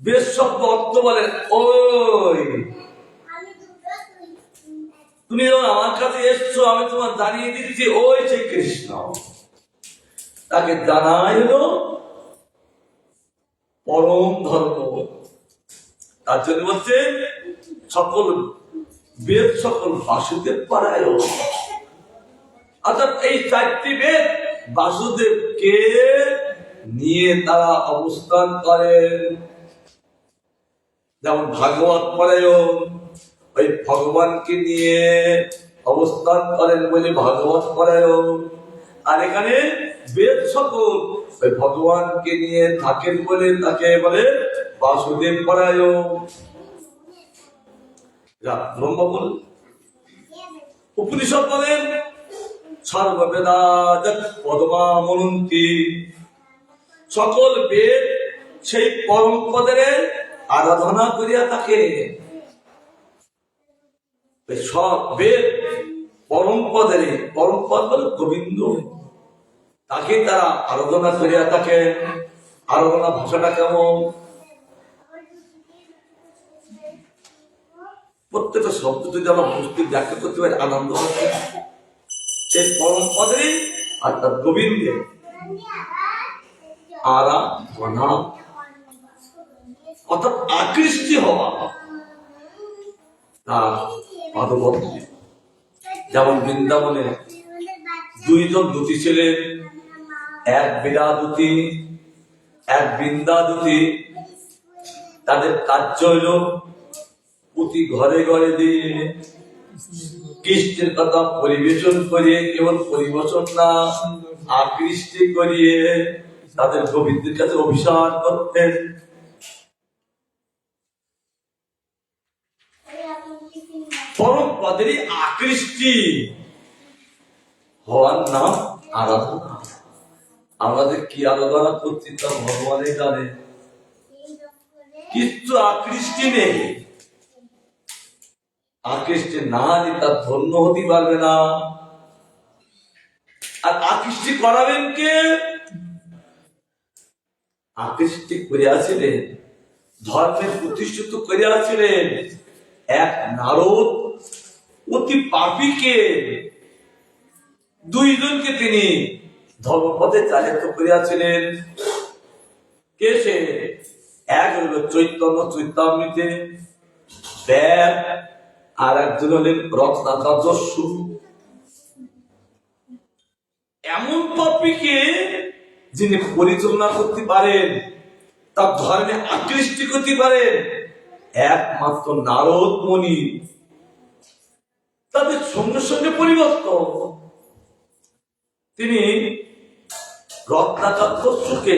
বেদ শব্দ অর্থ বলেন ওই তুমি যখন আমার কাছে এসছো আমি তোমার জানিয়ে দিচ্ছি ওই সেই কৃষ্ণ। তাকে জানাই হলো পরম ধর্ম। তার জন্য বলছে সকল বেদ সকল বাসুদেব পারায়ণ। অর্থাৎ এই চারটি বেদ বাসুদেবকে নিয়ে তারা অবস্থান করেন। যেমন ভাগবত পরায়ণ ওই ভগবানকে নিয়ে অবস্থান করেন বলে ভাগবত পরায়ণ। আর এখানে বেদ সকল ওই ভগবানকে নিয়ে থাকেন বলে তাকে বলে বাসুদেব পরায়ণ। ব্রহ্ম বলেন, উপনিষদ বলেন সর্ববেদাযৎ পদমামনন্তি, সকল বেদ সেই পরম পদের আরাধনা করিয়া থাকে। সব বেদ পরম পদের, পরম পদ বলে গোবিন্দ, তাকে তারা আরাধনা করিয়া থাকে। আরাধনা ভাষাটা কেমন? প্রত্যেকটা শব্দ যদি আমরা বুঝতে ব্যাখ্যা করতে পারি আনন্দ হচ্ছে। সেই পরম পদে অর্থাৎ গোবিন্দের আরাধনা অর্থাৎ আকৃষ্টি হওয়া তার পদবন্ধে। যেমন বৃন্দাবনে দুইজন দুটি ছেলে, এক বিরাদুতি এক বৃন্দাদুতি, তাদের কার্য হইল প্রতি ঘরে ঘরে দিয়ে কৃষ্ণের কথা পরিবেশন করিয়ে, কেবল পরিবেশন না আকৃষ্টি করিয়ে তাদের গোবিন্দের কাছে অভিশাপ করতেন। পরম পদেরই আকৃষ্টি হওয়ার নাম আরাধনা। আমাদের কি আরাধনা করছি তা ভগবানের জানে, কিন্তু আকৃষ্টি নেই। আকৃষ্টি না হলে তার ধন্য হতে পারবে না। আর আকৃষ্টি করাবেন কে? আকৃষ্টি করিয়াছিলেন, ধর্মের প্রতিষ্ঠিত করিয়াছিলেন এক নারদ অতি পাপীকে। দুইজনকে তিনি ধর্মপথে চালিত করিয়াছিলেন। কে সে? এক হল চৈতন্য চৈতামৃতে ব্যাগ, আর একজন হলেন রত্নাকর্যস্যু। এমন পাপীকে যিনি পরিচালনা করতে পারেন, তার ধর্মে আকৃষ্টি করতে পারেন একমাত্র নারদ মুনি। তাদের সঙ্গে সঙ্গে পরিবর্তন। তিনি রত্নাকর্যস্যুকে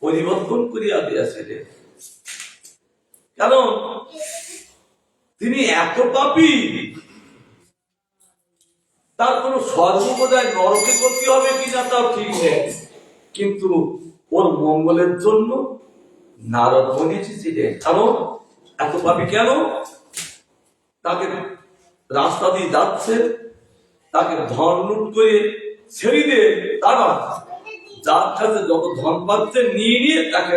পরিবর্তন করিয়া দিয়াছিলেন। কারণ তিনি এত পাপী, তার কোন সর্বদাই নরকে করতে হবে কিনা তাও ঠিক নেই, কিন্তু ওর মঙ্গলের জন্য নারদ মুনি এসেছিলেন। কারণ এত পাপী কেন? তাকে রাস্তা দিয়ে যাচ্ছে, তাকে ধন লুট করে ছেড়ে দিয়ে তারা যার কাছে যত ধন পাচ্ছে নিয়ে নিয়ে তাকে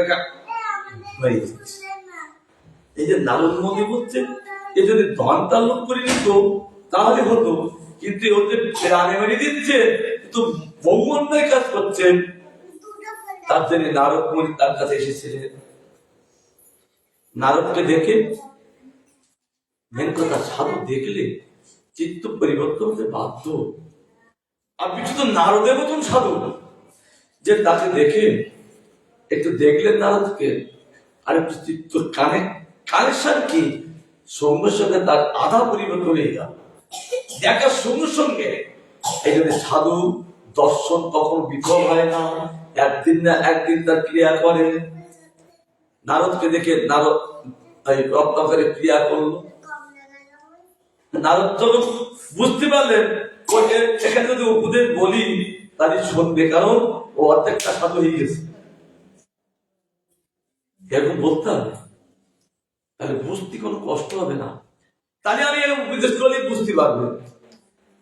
এই যে নারদ মুনি বলছেন, এ যদি ধনটা লুট করে নিত তাহলে হতো, কিন্তু ওদের প্রাণে মেরে দিচ্ছে, তো বহু অন্যায় কাজ করছেন। তার জন্য নারদ মুনি তার কাছে এসেছিলেন। নারদকে দেখে মেন কথা, সাধু দেখলে চিত্ত পরিবর্তন হতে বাধ্য। আর বিশুদ্ধ নারদের মতন সাধু যে তাকে দেখে একটু দেখলেন নারদকে, আর একটু চিত্ত কানেকশন কি সঙ্গে সঙ্গে তার আধা পরিবর্তন হয়ে গেল দেখার সঙ্গে সঙ্গে। এই জন্য সাধু দর্শন কখনো বিফল হয় না, একদিন না একদিন তার ক্রিয়া করে। নারদকে দেখে নারদ রত্নাকরে ক্রিয়া করলো। নারদ যখন বুঝতে পারলেন এখানে যদি উপদেশ বলি তাহলে শুনবে, কারণ ও অর্ধেকটা সাধু হয়ে গেছে, এরকম বলতে হবে, তাহলে বুঝতে কোনো কষ্ট হবে না। তাহলে আমি এরকম উপদেশ করলে বুঝতে পারবে।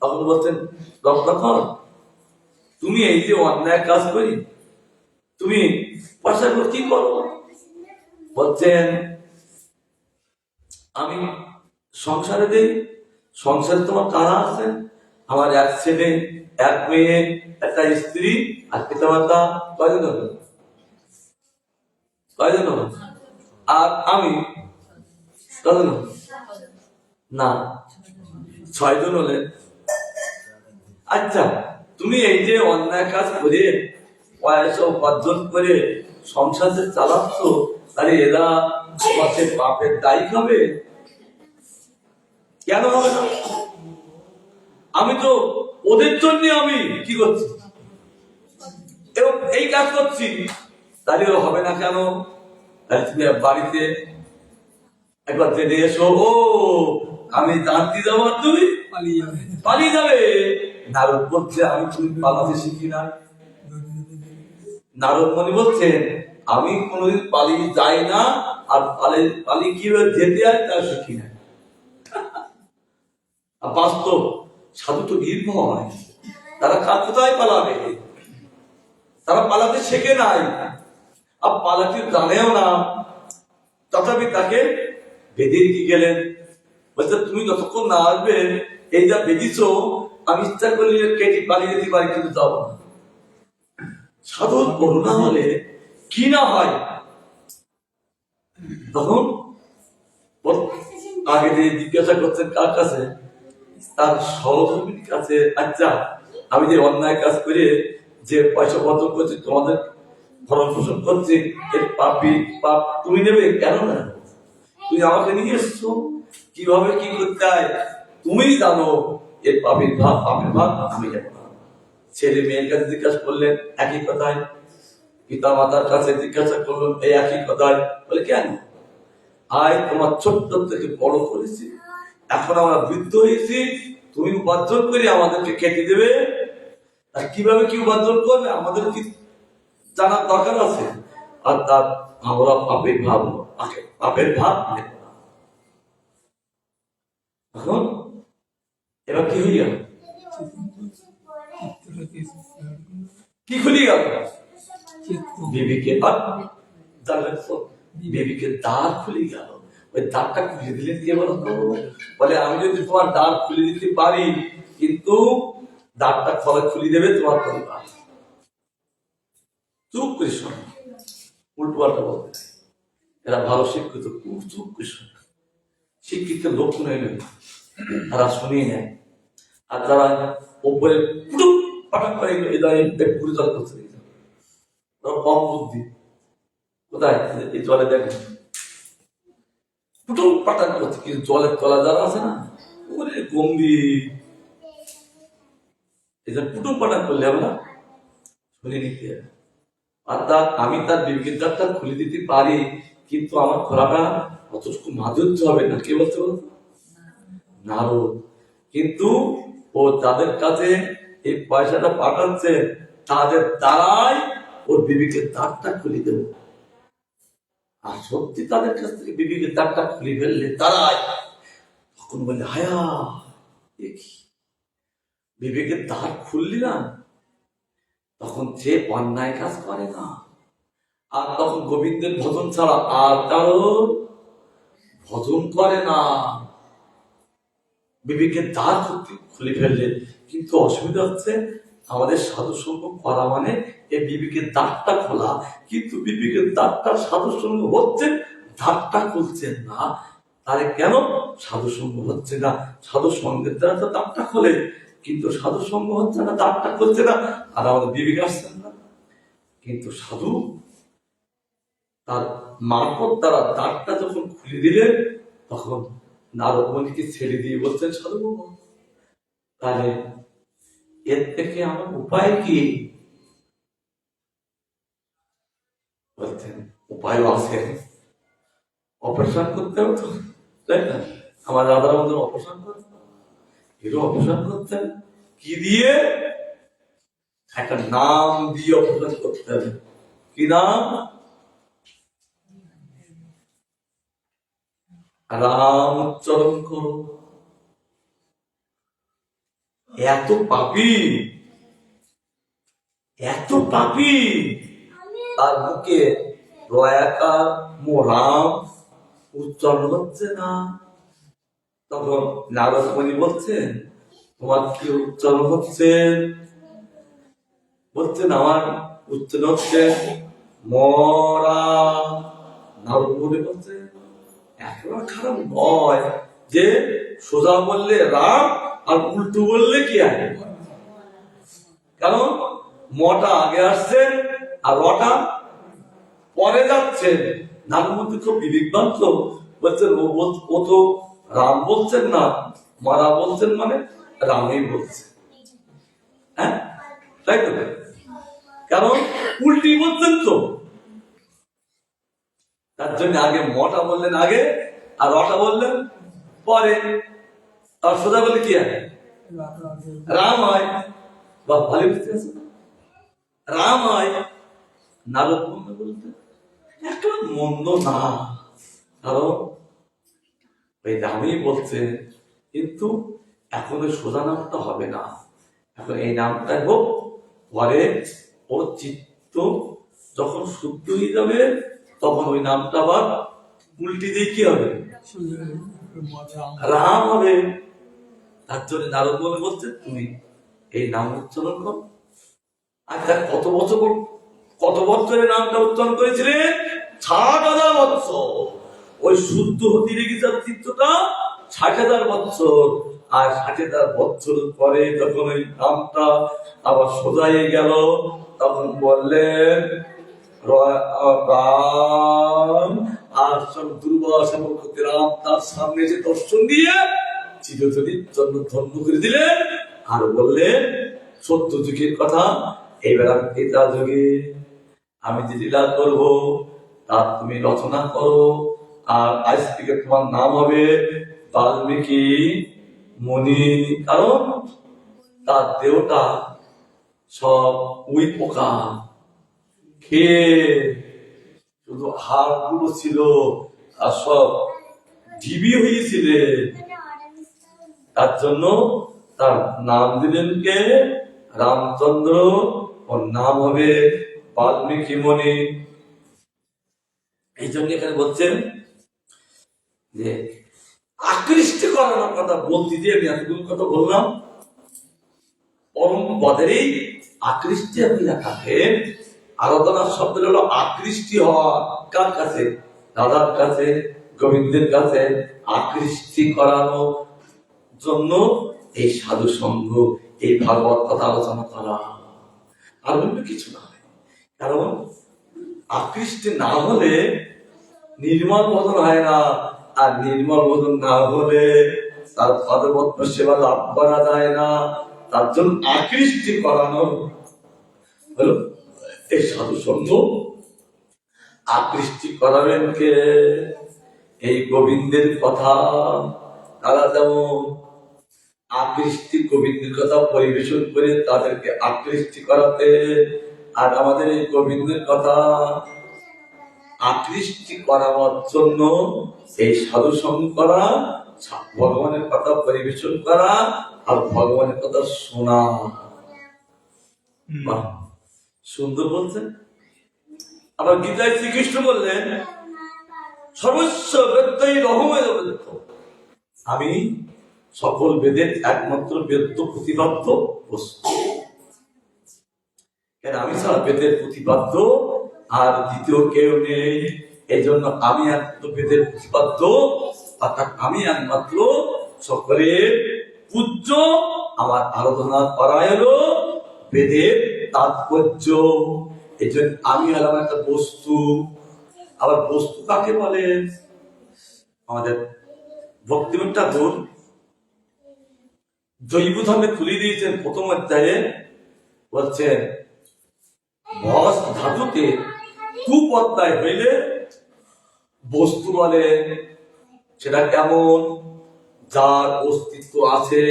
তখন বলছেন, রত্নাকর তুমি এই যে অন্যায় কাজ করি, তুমি পয়সা করে কি করো? বলছেন আমি সংসারে দেই। সংসারে তোমার কারা আছে? আমার এক ছেলে, এক মেয়ে, একটা স্ত্রী, আর পিতামাতা। কয়জন হবে? কয়জন হবে? আর আমি কয়জন? না, 6 জন হলেন। আচ্ছা, তুমি এই যে অন্যায় কাজ করে পয়সা উপার্জন করে সংসার চালাচ্ছ, তাহলে এরা তোমাদের পাপের দায়ী হবে? কেন হবে না? আমি তো ওদের জন্য আমি কি করছি এবং এই কাজ করছি, তাহলে হবে না কেন? তুমি বাড়িতে একবার জেনে এসো। ও আমি জানতে যাবো, তুমি পালিয়ে যাবে। নারদ বলছে আমি তুমি পালাতে শিখি না। নারদ মুনি বলছেন আমি কোনোদিন পালিয়ে যাই না, আর পালিয়ে কিভাবে যেতে হয় তা শিখি না। আর বাস্তব সাধু তো নির্ভয়, তারা কার কোথায় পালাবে, তারা পালাতে শেখে নাই, আর পালাতে জানেও না। তথাপি তাকে বেঁধে দিয়ে গেলেন, বলছে তুমি যতক্ষণ না আসবে এই যা বেঁধিছ আমি ইচ্ছা করলে কেটে পালিয়ে যেতে পারি, কিন্তু যাবো না। সাধুর করুণা হলে কি না হয়। তখন আগে যে জিজ্ঞাসা করছেন কার কাছে, তার সহধর্মীর কাছে। আচ্ছা আমি যে অন্যায় কাজ করে যে পয়সা বর্জন করছি, তোমাদের ভরণ পোষণ করছি, এর পাপ তুমি নেবে কেন না? তুমি আমাকে নিয়ে এসছো, কিভাবে কি করতে হয় তুমি জানো, এর পাপের ভাগ আমি যাবো না। ছেলে মেয়ের কাছে জিজ্ঞাসা করলেন একই কথায়, পিতা মাতার কাছে জিজ্ঞাসা করলেন এই একই কথায়। বলে কেন? আয় তোমার ছোট্ট থেকে বড় করেছি, এখন আমরা বৃদ্ধ হয়েছি, তুমি উপার্জন করে আমাদেরকে খেতে দেবে। আর কিভাবে কি উপার্জন করবে আমাদের কি জানার দরকার আছে? আর তার আমরা পাপের ভাব নেব না। এখন এবার কি হয়ে গেল? কি খুলে গেল? বিবিকে বিবিকে দ্বার খুলে গেল। ওই দ্বারটা খুলে দিলে দিয়ে বলো তো, বলে আমি যদি তোমার দ্বার খুলে দিতে পারি, কিন্তু দ্বারটা ফলে খুলে দেবে তোমার পরিবার। চুপ করে শোনো, উল্টো পাল্টা বলতে এরা ভালো শিক্ষিত, খুব চুপ করে শোনো। শিক্ষিত লোক নয়, তারা শুনিয়ে নেয়। আর যারা ওপরে পুটুক পাঠাক করে পরিচালনা করতে কম বুদ্ধি, কোথায় এই জলে দেখেন পুটুক পাঠাক করছে, কিন্তু জলের তলা যারা আছে না ওরে গম্ভীর, এই জন্য পুটুক পাঠাক করলে আমরা শুনে নিতে হবে। আর আমি তার বিবেকটা খুলে দিতে পারি, কিন্তু আমার খোলাটা অতটুকু মাধুর্য হবে না। কে বলতে বলতো? নারদ। কিন্তু ও তাদের কাছে এই পয়সাটা পাঠাচ্ছে, তাদের দ্বারাই ওর বিবেকের দ্বারটা খুলে দেব। আর সত্যি তাদের কাছ থেকে বিবেকের দ্বারটা খুলে ফেললে তারাই তখন বলে হায়া দেখি বিবেকের দ্বার খুললি না, তখন সে অন্যায় কাজ করে না। আর তখন গোবিন্দের ভজন ছাড়া আর কারো ভজন করে না। বিবেকের দ্বার খুলে ফেললেন, কিন্তু অসুবিধা হচ্ছে আমাদের সাধু সঙ্গ করা মানে এই বিবেকের দ্বারটা খোলা, কিন্তু বিবেকের দ্বারটা সাধু সঙ্গ হচ্ছে, দ্বারটা খুলছেন না। তাহলে কেন সাধু সঙ্গ হচ্ছে না? সাধু সঙ্গের দ্বারা তো দ্বারটা খোলে, কিন্তু সাধু সঙ্গ হচ্ছে না, দ্বারটা খুলছে না, আর আমাদের বিবেক আসছেন না। কিন্তু সাধু তার মারফত দ্বারা দ্বারটা যখন খুলে দিলেন, তখন নারদ মুনিকে ছেড়ে দিয়ে বলছেন সাধু বাবা, তাহলে এর থেকে আমার উপায় কি? বলছেন উপায় আছে, অপারেশন করতে হবে তো, তাই না? আমার দাদার মধ্যে অপারেশন করতে, এরও অপারেশন করতেন কি দিয়ে? একটা নাম দিয়ে অপারেশন করতে হবে। কি নাম? রাম উচ্চারণ করো। এত পাপী, এত পাপী, তার মুখে রয়াকা রাম উচ্চারণ হচ্ছে না। তখন নারদ মুনি বলছেন তোমার কি উচ্চারণ হচ্ছে? বলছেন আমার উচ্চারণ হচ্ছে মরা। নারদ মুনি বলছে একেবারে খারাপ নয়, যে সোজা বললে রাম আর উল্টো বললে কি আগে, কারণ মটা আগে আসছে আর রটা পরে যাচ্ছে। নারদ মুনি খুব বিবেকবান তো, বলছেন ও তো রাম বলছেন না, মারা বলছেন, মানে রামই বলছে। হ্যাঁ তাই তো, কারণ উল্টি বলছেন তো, তার জন্য আগে মটা বললেন আগে আর রটা বললেন পরে। আর সোজা বলে কি হয়? রাম হয়। বা ভালো বুঝতে আছে, রাম হয়। নারদ মুনি বলতে একটা মন্দ না, কারণ ওই রামই বলছে, কিন্তু এখন ওই সোজা নামটা হবে না, এখন এই নামটাই হোক। পরে ওর চিত্ত যখন শুদ্ধ হয়ে যাবে, তখন ওই নামটা আবার উল্টি দিয়ে কি হবে? রাম হবে। তার জন্য নারদ মুনি বলছে তুমি এই নাম উচ্চারণ করো। আচ্ছা, কত বছরের নামটা উচ্চারণ করেছিলেন? ৬০,০০০ বছর। ওই শুদ্ধ হতে লেগেছে চিত্তটা ৬০,০০০ বছর। আর ৬০,০০০ বছর পরে যখন ওই নামটা আবার সোজাই গেল, তখন বললেন রাম। আর সব দুর্বাসা করতে রাম তার সামনে যে দর্শন দিয়ে চিরচরিত জন্য ধন্য করে দিলেন। আর বললেন সত্য যুগের কথা, এবার আমি ত্রেতা যুগে আমি যে লীলা করবো তা তুমি রচনা করো। আর আজ থেকে তোমার নাম হবে বাল্মীকি মুনি। কারণ তার দেহটা সব উই পোকা খেয়ে শুধু হাড় গুলো ছিল, আর সব ঢিবি হয়েছিলেন। তার জন্য তার নাম দিলেন কে? রামচন্দ্র। ওর নাম হবে বাল্মীকি মুনি। এই জন্য এখানে বলছেন যে আকৃষ্ট করানোর কথা বলতে দিয়ে আমি এতগুলো কথা বললাম। পরম পদেরই আকৃষ্টি আপনি থাকেন। আরাধনার শব্দ হলো আকৃষ্টি হওয়া। কার কাছে? দাদার কাছে, গোবিন্দের কাছে। আকৃষ্টি করানোর জন্য এই সাধু সঙ্গ, এই ভাগবত কথা আলোচনা করা, আর অন্য কিছু না। কারণ আকৃষ্টি না হলে নির্মল বোধন হয় না, আর নির্মল বোধন না হলে তার পদপদ্ম সেবা লাভ করা যায় না। তার জন্য আকৃষ্টি করানো হলো এই সাধু সঙ্গ। আকৃষ্টি করাবেন কে? এই গোবিন্দের কথা। তারা যেমন আকৃষ্টি গোবিন্দের কথা পরিবেশন করে তাদেরকে আকৃষ্টি করাতে, আর আমাদের এই গোবিন্দের কথা আকৃষ্টি করাবার জন্য এই সাধু সঙ্গ করা, ভগবানের কথা পরিবেশন করা, আর ভগবানের কথা শোনা। সুন্দর বলছেন। আবার গীতায় শ্রীকৃষ্ণ বললেন সর্বস্ব বেদই রহমের বেদ। আমি সকল বেদের একমাত্র বেদ্য প্রতিপাদ্য বস্তু। কেন? আমি ছাড়া বেদের প্রতিপাদ্য আর দ্বিতীয় কেউ নেই। এই জন্য আমি একমাত্র বেদের প্রতিপাদ্য, অর্থাৎ আমি একমাত্র সকলের পূজ্য। আমার আরাধনা করা হলো বেদের তাৎপর্য। এই জন্য আমি হলাম একটা বস্তু। আবার বস্তু কাকে বলে? আমাদের ভক্তিবিনোদ ঠাকুর জৈব ধর্মে তুলে দিয়েছেন প্রথম অধ্যায়ে। বলছেন ভস ধাতুকে কুপত্তায় হইলে বস্তু বলে। সেটা কেমন? যার অস্তিত্ব আছে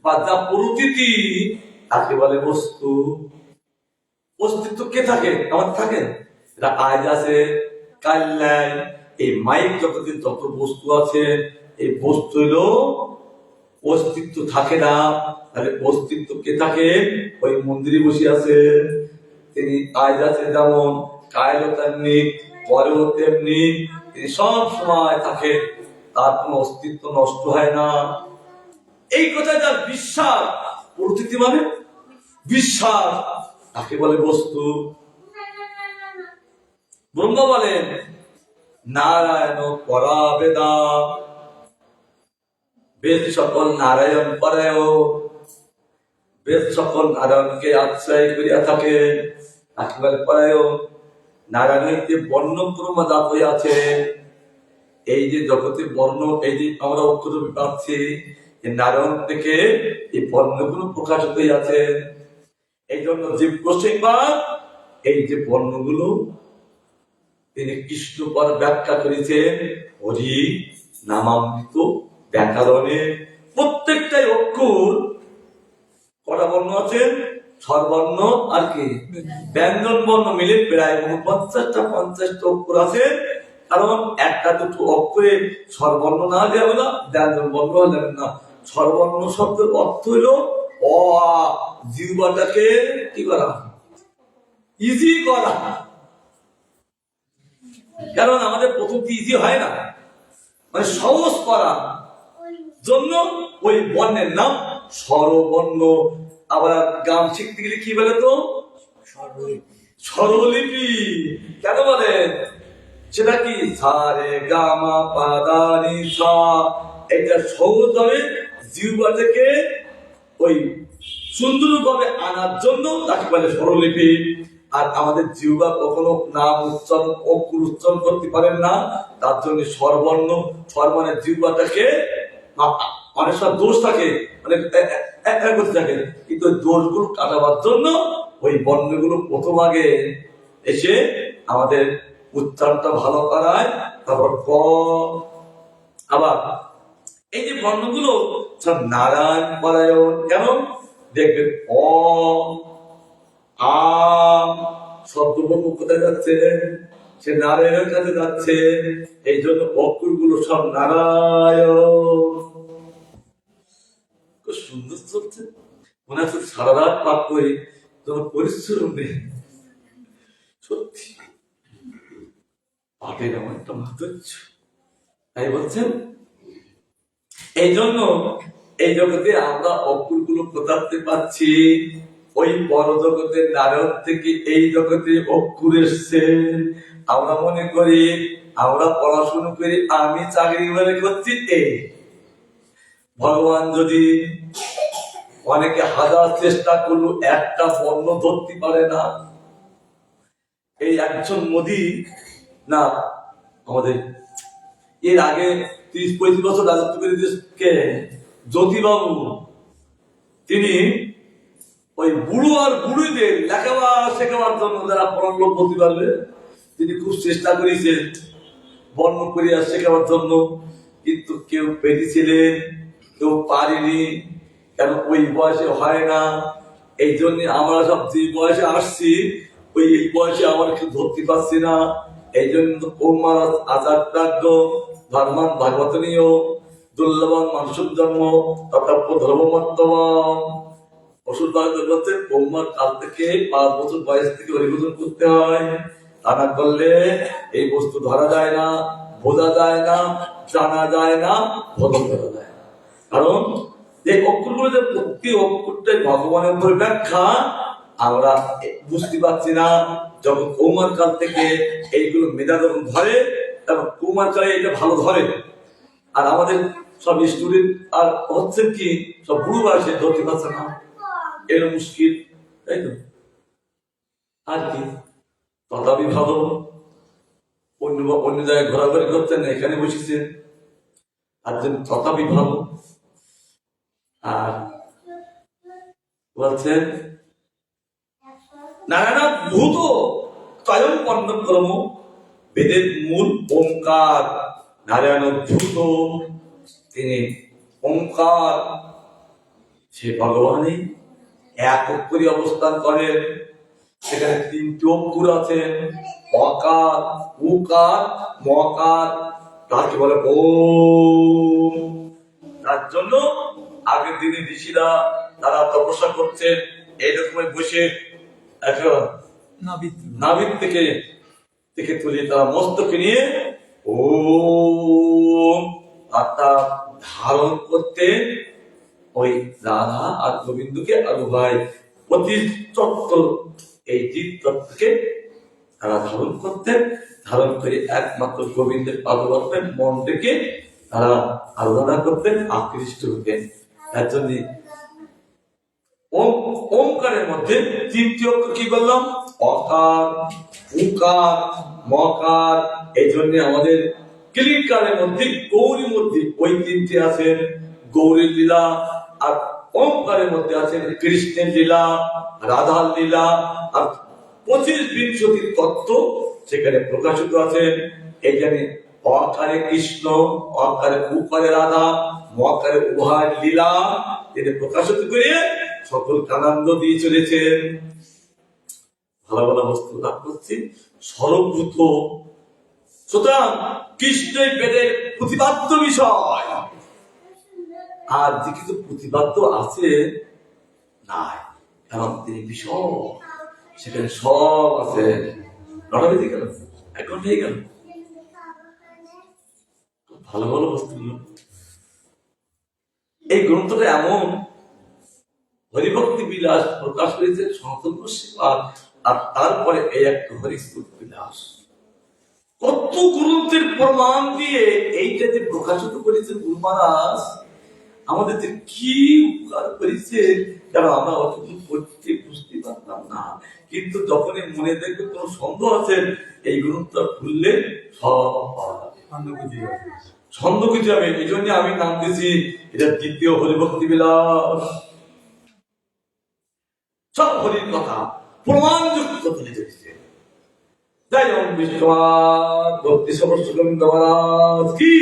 বা যা প্রতীতি, তাকে বলে বস্তু। অস্তিত্ব কে থাকে? আমার থাকে। এটা আজ আছে কাল নাই। এই মাইক জগতের যত বস্তু আছে, এই বস্তু হলো অস্তিত্ব থাকে না। তাহলে অস্তিত্ব কে থাকে? ওই মন্দিরে বসে আছে তিনি। আজ আছে যেমন, কালও তেমনি, পরেও তেমনি। তিনি সব সময় থাকে, তার কোনো অস্তিত্ব নষ্ট হয় না। এই কথা যার বিশ্বাস, প্রতীতি মানে বিশ্বাস, তাকে বলে বস্তু। ব্রহ্ম বলেন নারায়ণ পরা বেদা। বেদ সকল নারায়ণ পরায়, বেদ সকল নারায়ণকে আশ্রয় করিয়া থাকে, তাকে বলে পরায়। নারায়ণের যে বর্ণক্রম জাত হয়ে আছে, এই যে জগতে বর্ণ, এই যে আমরা অক্ষর পাচ্ছি, নারায়ণ থেকে এই বর্ণগুলো প্রকাশিত হয়ে আছে। এই জন্য জীব গোস্বামীপাদ এই যে বর্ণগুলো তিনি কৃষ্ণ পর ব্যাখ্যা করেছেন হরি নামামৃত ব্যাকরণে। প্রত্যেকটাই অক্ষর কটা বর্ণ আছে? স্বরবর্ণ আর কি ব্যঞ্জন বর্ণ মিলে প্রায় 49টা অক্ষর আছে। কারণ একটা দুটো অক্ষরে স্বরবর্ণ না হলে হবে না, ব্যঞ্জন বর্ণ হলে হবে না। স্বরবর্ণ শব্দের অর্থ হলো অ আ, জিহ্বাটাকে কি করা, ইজি করা। কারণ আমাদের প্রথমটি ইজি হয় না, মানে সহজ করা জন্য ওই বর্ণের নাম স্বরবর্ণ। আবার গান শিখতে গেলে কি বলে তো? স্বরলিপি। কেন বলে? সেটা কি? সা রে গা মা পা দা নি সা। এটা সহজ হবে জিহ্বা থেকে ওই সুন্দরভাবে আনার জন্য তাকে বলে স্বরলিপি। আর আমাদের জিহ্বা কখনো নাম উচ্চারণ অক্ষর উচ্চারণ করতে পারেন না, তার জন্য স্বরবর্ণ। স্বর মানে জিহ্বাটাকে অনেক সব দোষ থাকে, মানে করতে থাকে, কিন্তু ওই দোষগুলো কাটাবার জন্য ওই বর্ণগুলো প্রথম আগে এসে আমাদের উচ্চারণটা ভালো করায়। তারপর ক। আবার এই যে বর্ণগুলো সব নারায়ণ পরায়ণ। কেন? দেখবেন অ আ শব্দবর্ণ কোথায় যাচ্ছে? সে নারায়ণের কাছে যাচ্ছে। এই জন্য অক্ষরগুলো সব নারায়ণ। খুব সুন্দর চলছে, মনে হচ্ছে সারা রাত পাঠ করি, তোমার পরিশ্রম নেই। সত্যি পাঠের এমন একটা মাধুর্য। তাই বলছেন এই জন্য এই জগতে আমরা অক্ষরগুলো কোথাতে পাচ্ছি? ওই বড় জগতের নারদ থেকে এই জগতে অক্ষর এসছে। আমরা মনে করি আমরা পড়াশোনা করি, আমি চাকরি মনে করছি। এই ভগবান যদি অনেকে হাজার চেষ্টা করলো একটা বর্ণ ধরতে পারে না। এই একজন মোদি না আমাদের এর আগে 30-35 বছর রাজত্ব করে কে? জ্যোতিবাবু। তিনি ওই বুড়ো আর বুড়িদের লেখাপড়া শেখাবার জন্য, যারা পড়ার লোক বলতে পারবে, তিনি খুব চেষ্টা করেছেন বর্ণ করিয়া শেখাবার জন্য, কিন্তু কেউ পেরেছিলেন, কেউ পারেনি। কেন? ওই বয়সে হয় না। এই জন্য আমরা সব যে বয়সে আসছি, ওই এই বয়সে আমার কেউ ধরতে পারছি না। এই জন্য কৌমার আচার প্রাজ্ঞ ধর্মান ভাগবতনীয় দুর্লভন মানুষের জন্ম তথা ধর্মমত্তম। ওষুধ বাগদের বলতে কৌমার কাল থেকে 5 বছর বয়স থেকে হরিভোজন করতে হয়। তা না করলে এই বস্তু ধরা যায় না, বোঝা যায় না, জানা যায় না, ভোজন করা যায় না। কারণ এই অক্ষরগুলো যে প্রতি অক্ষরটাই ভগবানের উপর ব্যাখ্যা, আমরা বুঝতে পারছি না। যখন কৌমার কাল থেকে এইগুলো মেধা যখন ধরে, তখন কৌমার কালে এটা ভালো ধরে। আর আমাদের সব স্টুডেন্ট আর হচ্ছে কি সব বুড়ো বয়সে ধরতে পারছে না, এর মুশকিল। তাই তো? আর কি তথাপি ভালো অন্য জায়গায় ঘোরাঘুরি করতেন না, এখানে বসেছে আর তথাপি ভালো। আর বলছেন নারায়ণ ভূত স্বয়ং পণ্যক্রম বেদের মূল ওঙ্কার। নারায়ণ ভূত, তিনি ওঙ্কার, সে ভগবানই এক অক্ষরে অবস্থান করেন। সেখানে 3টি অক্ষর আছে, অকার, উকার, মকার। তাকে বলে ওম। তার জন্য আগের দিনে ঋষিরা তারা তপস্যা করছেন, এইরকম বসে এখন নাভির থেকে তুলে তারা মস্তকে নিয়ে ওম অর্থাৎ ধারণ করতে ওই রাধা আর গোবিন্দকে আর ভাই প্রতি তত্ত্ব এই জীব তত্ত্বকে তারা ধারণ করতেন। ধারণ করে একমাত্র গোবিন্দের পাদপদ্মে মন থেকে তারা আরাধনা করতেন, আকৃষ্ট হতেন। তার জন্য ওমকারের মধ্যে 3টি অক্ষর কি বললাম? অকার, উকার, মকার। এই জন্য আমাদের ক্লিকারের মধ্যে গৌরীর মধ্যে ওই 3টি আছেন, গৌরীর লীলা। আর ওমকারের মধ্যে আছেন কৃষ্ণের লীলা, রাধার লীলা। আর 25-20 তত্ত্ব সেখানে প্রকাশিত আছে। এখানে অকারে কৃষ্ণ, অকারে উকারে রাধা, মহাকারে উহার লীলা তিনি প্রকাশিত করে সকলকে আনন্দ দিয়ে চলেছেন। ভালো ভালো বস্তু লাভ করছি সর্বভূত। সুতরাং কৃষ্ণই বেদের প্রতিপাদ্য বিষয়, আর যে কিছু প্রতিপাদ্য আছে নাই, কারণ তিনি বিষয়, সেখানে সব আছে। নটা বেজে গেল, 1 ঘন্টা হয়ে গেল। ভালো ভালো বস্তুগুলো, এই গ্রন্থটা এমন হরিভক্তি বিলাস প্রকাশ করেছে সনাতন গোস্বামী, আর তারপরে এই একটা হরিস্তুত বিলাস। কত গ্রন্থের প্রমাণ দিয়ে এইটা যে প্রকাশিত করেছেন গুরু মহারাজ, আমাদের যে কি উপকার করেছে। কারণ আমরা অতটুকু পড়তে বুঝতে পারতাম না, কিন্তু যখনই মনে দেখবে কোন সন্দেহ আছে, এই গ্রন্থটা খুললে সব পাওয়া যাবে। ছন্দ কিছু হবে, এই জন্য আমি নাম দিয়েছি এটা দ্বিতীয় হরিভক্তি বিলাস। সব হরির কথা প্রমাণযুক্ত তুলে ধরেছে। জয় রাম বিষ্ণুপাদ ভক্তি সমস্ত গোবিন্দ মহারাজ কি।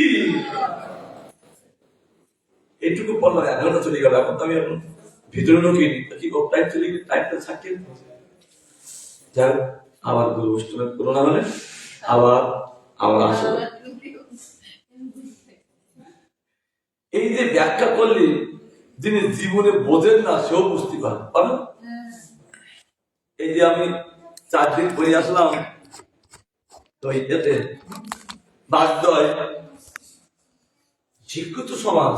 এইটুকু পড়লাম, 1 ঘন্টা চলে গেল। এখন তো আমি এখন ভিতরে ঢুকি কি টাইম চলে গেলে টাইমটা ছাড়িয়ে যাই। আবার গুরু বৈষ্ণবের করোনা হলে আবার আমরা আসবো। এই যে ব্যাখ্যা করলে যিনি জীবনে বোঝেন না সেও বুঝতে পারে। এই যে আমি 4 দিন পরে আসলাম, তো এতে বাধ্য হয় শিক্ষিত সমাজ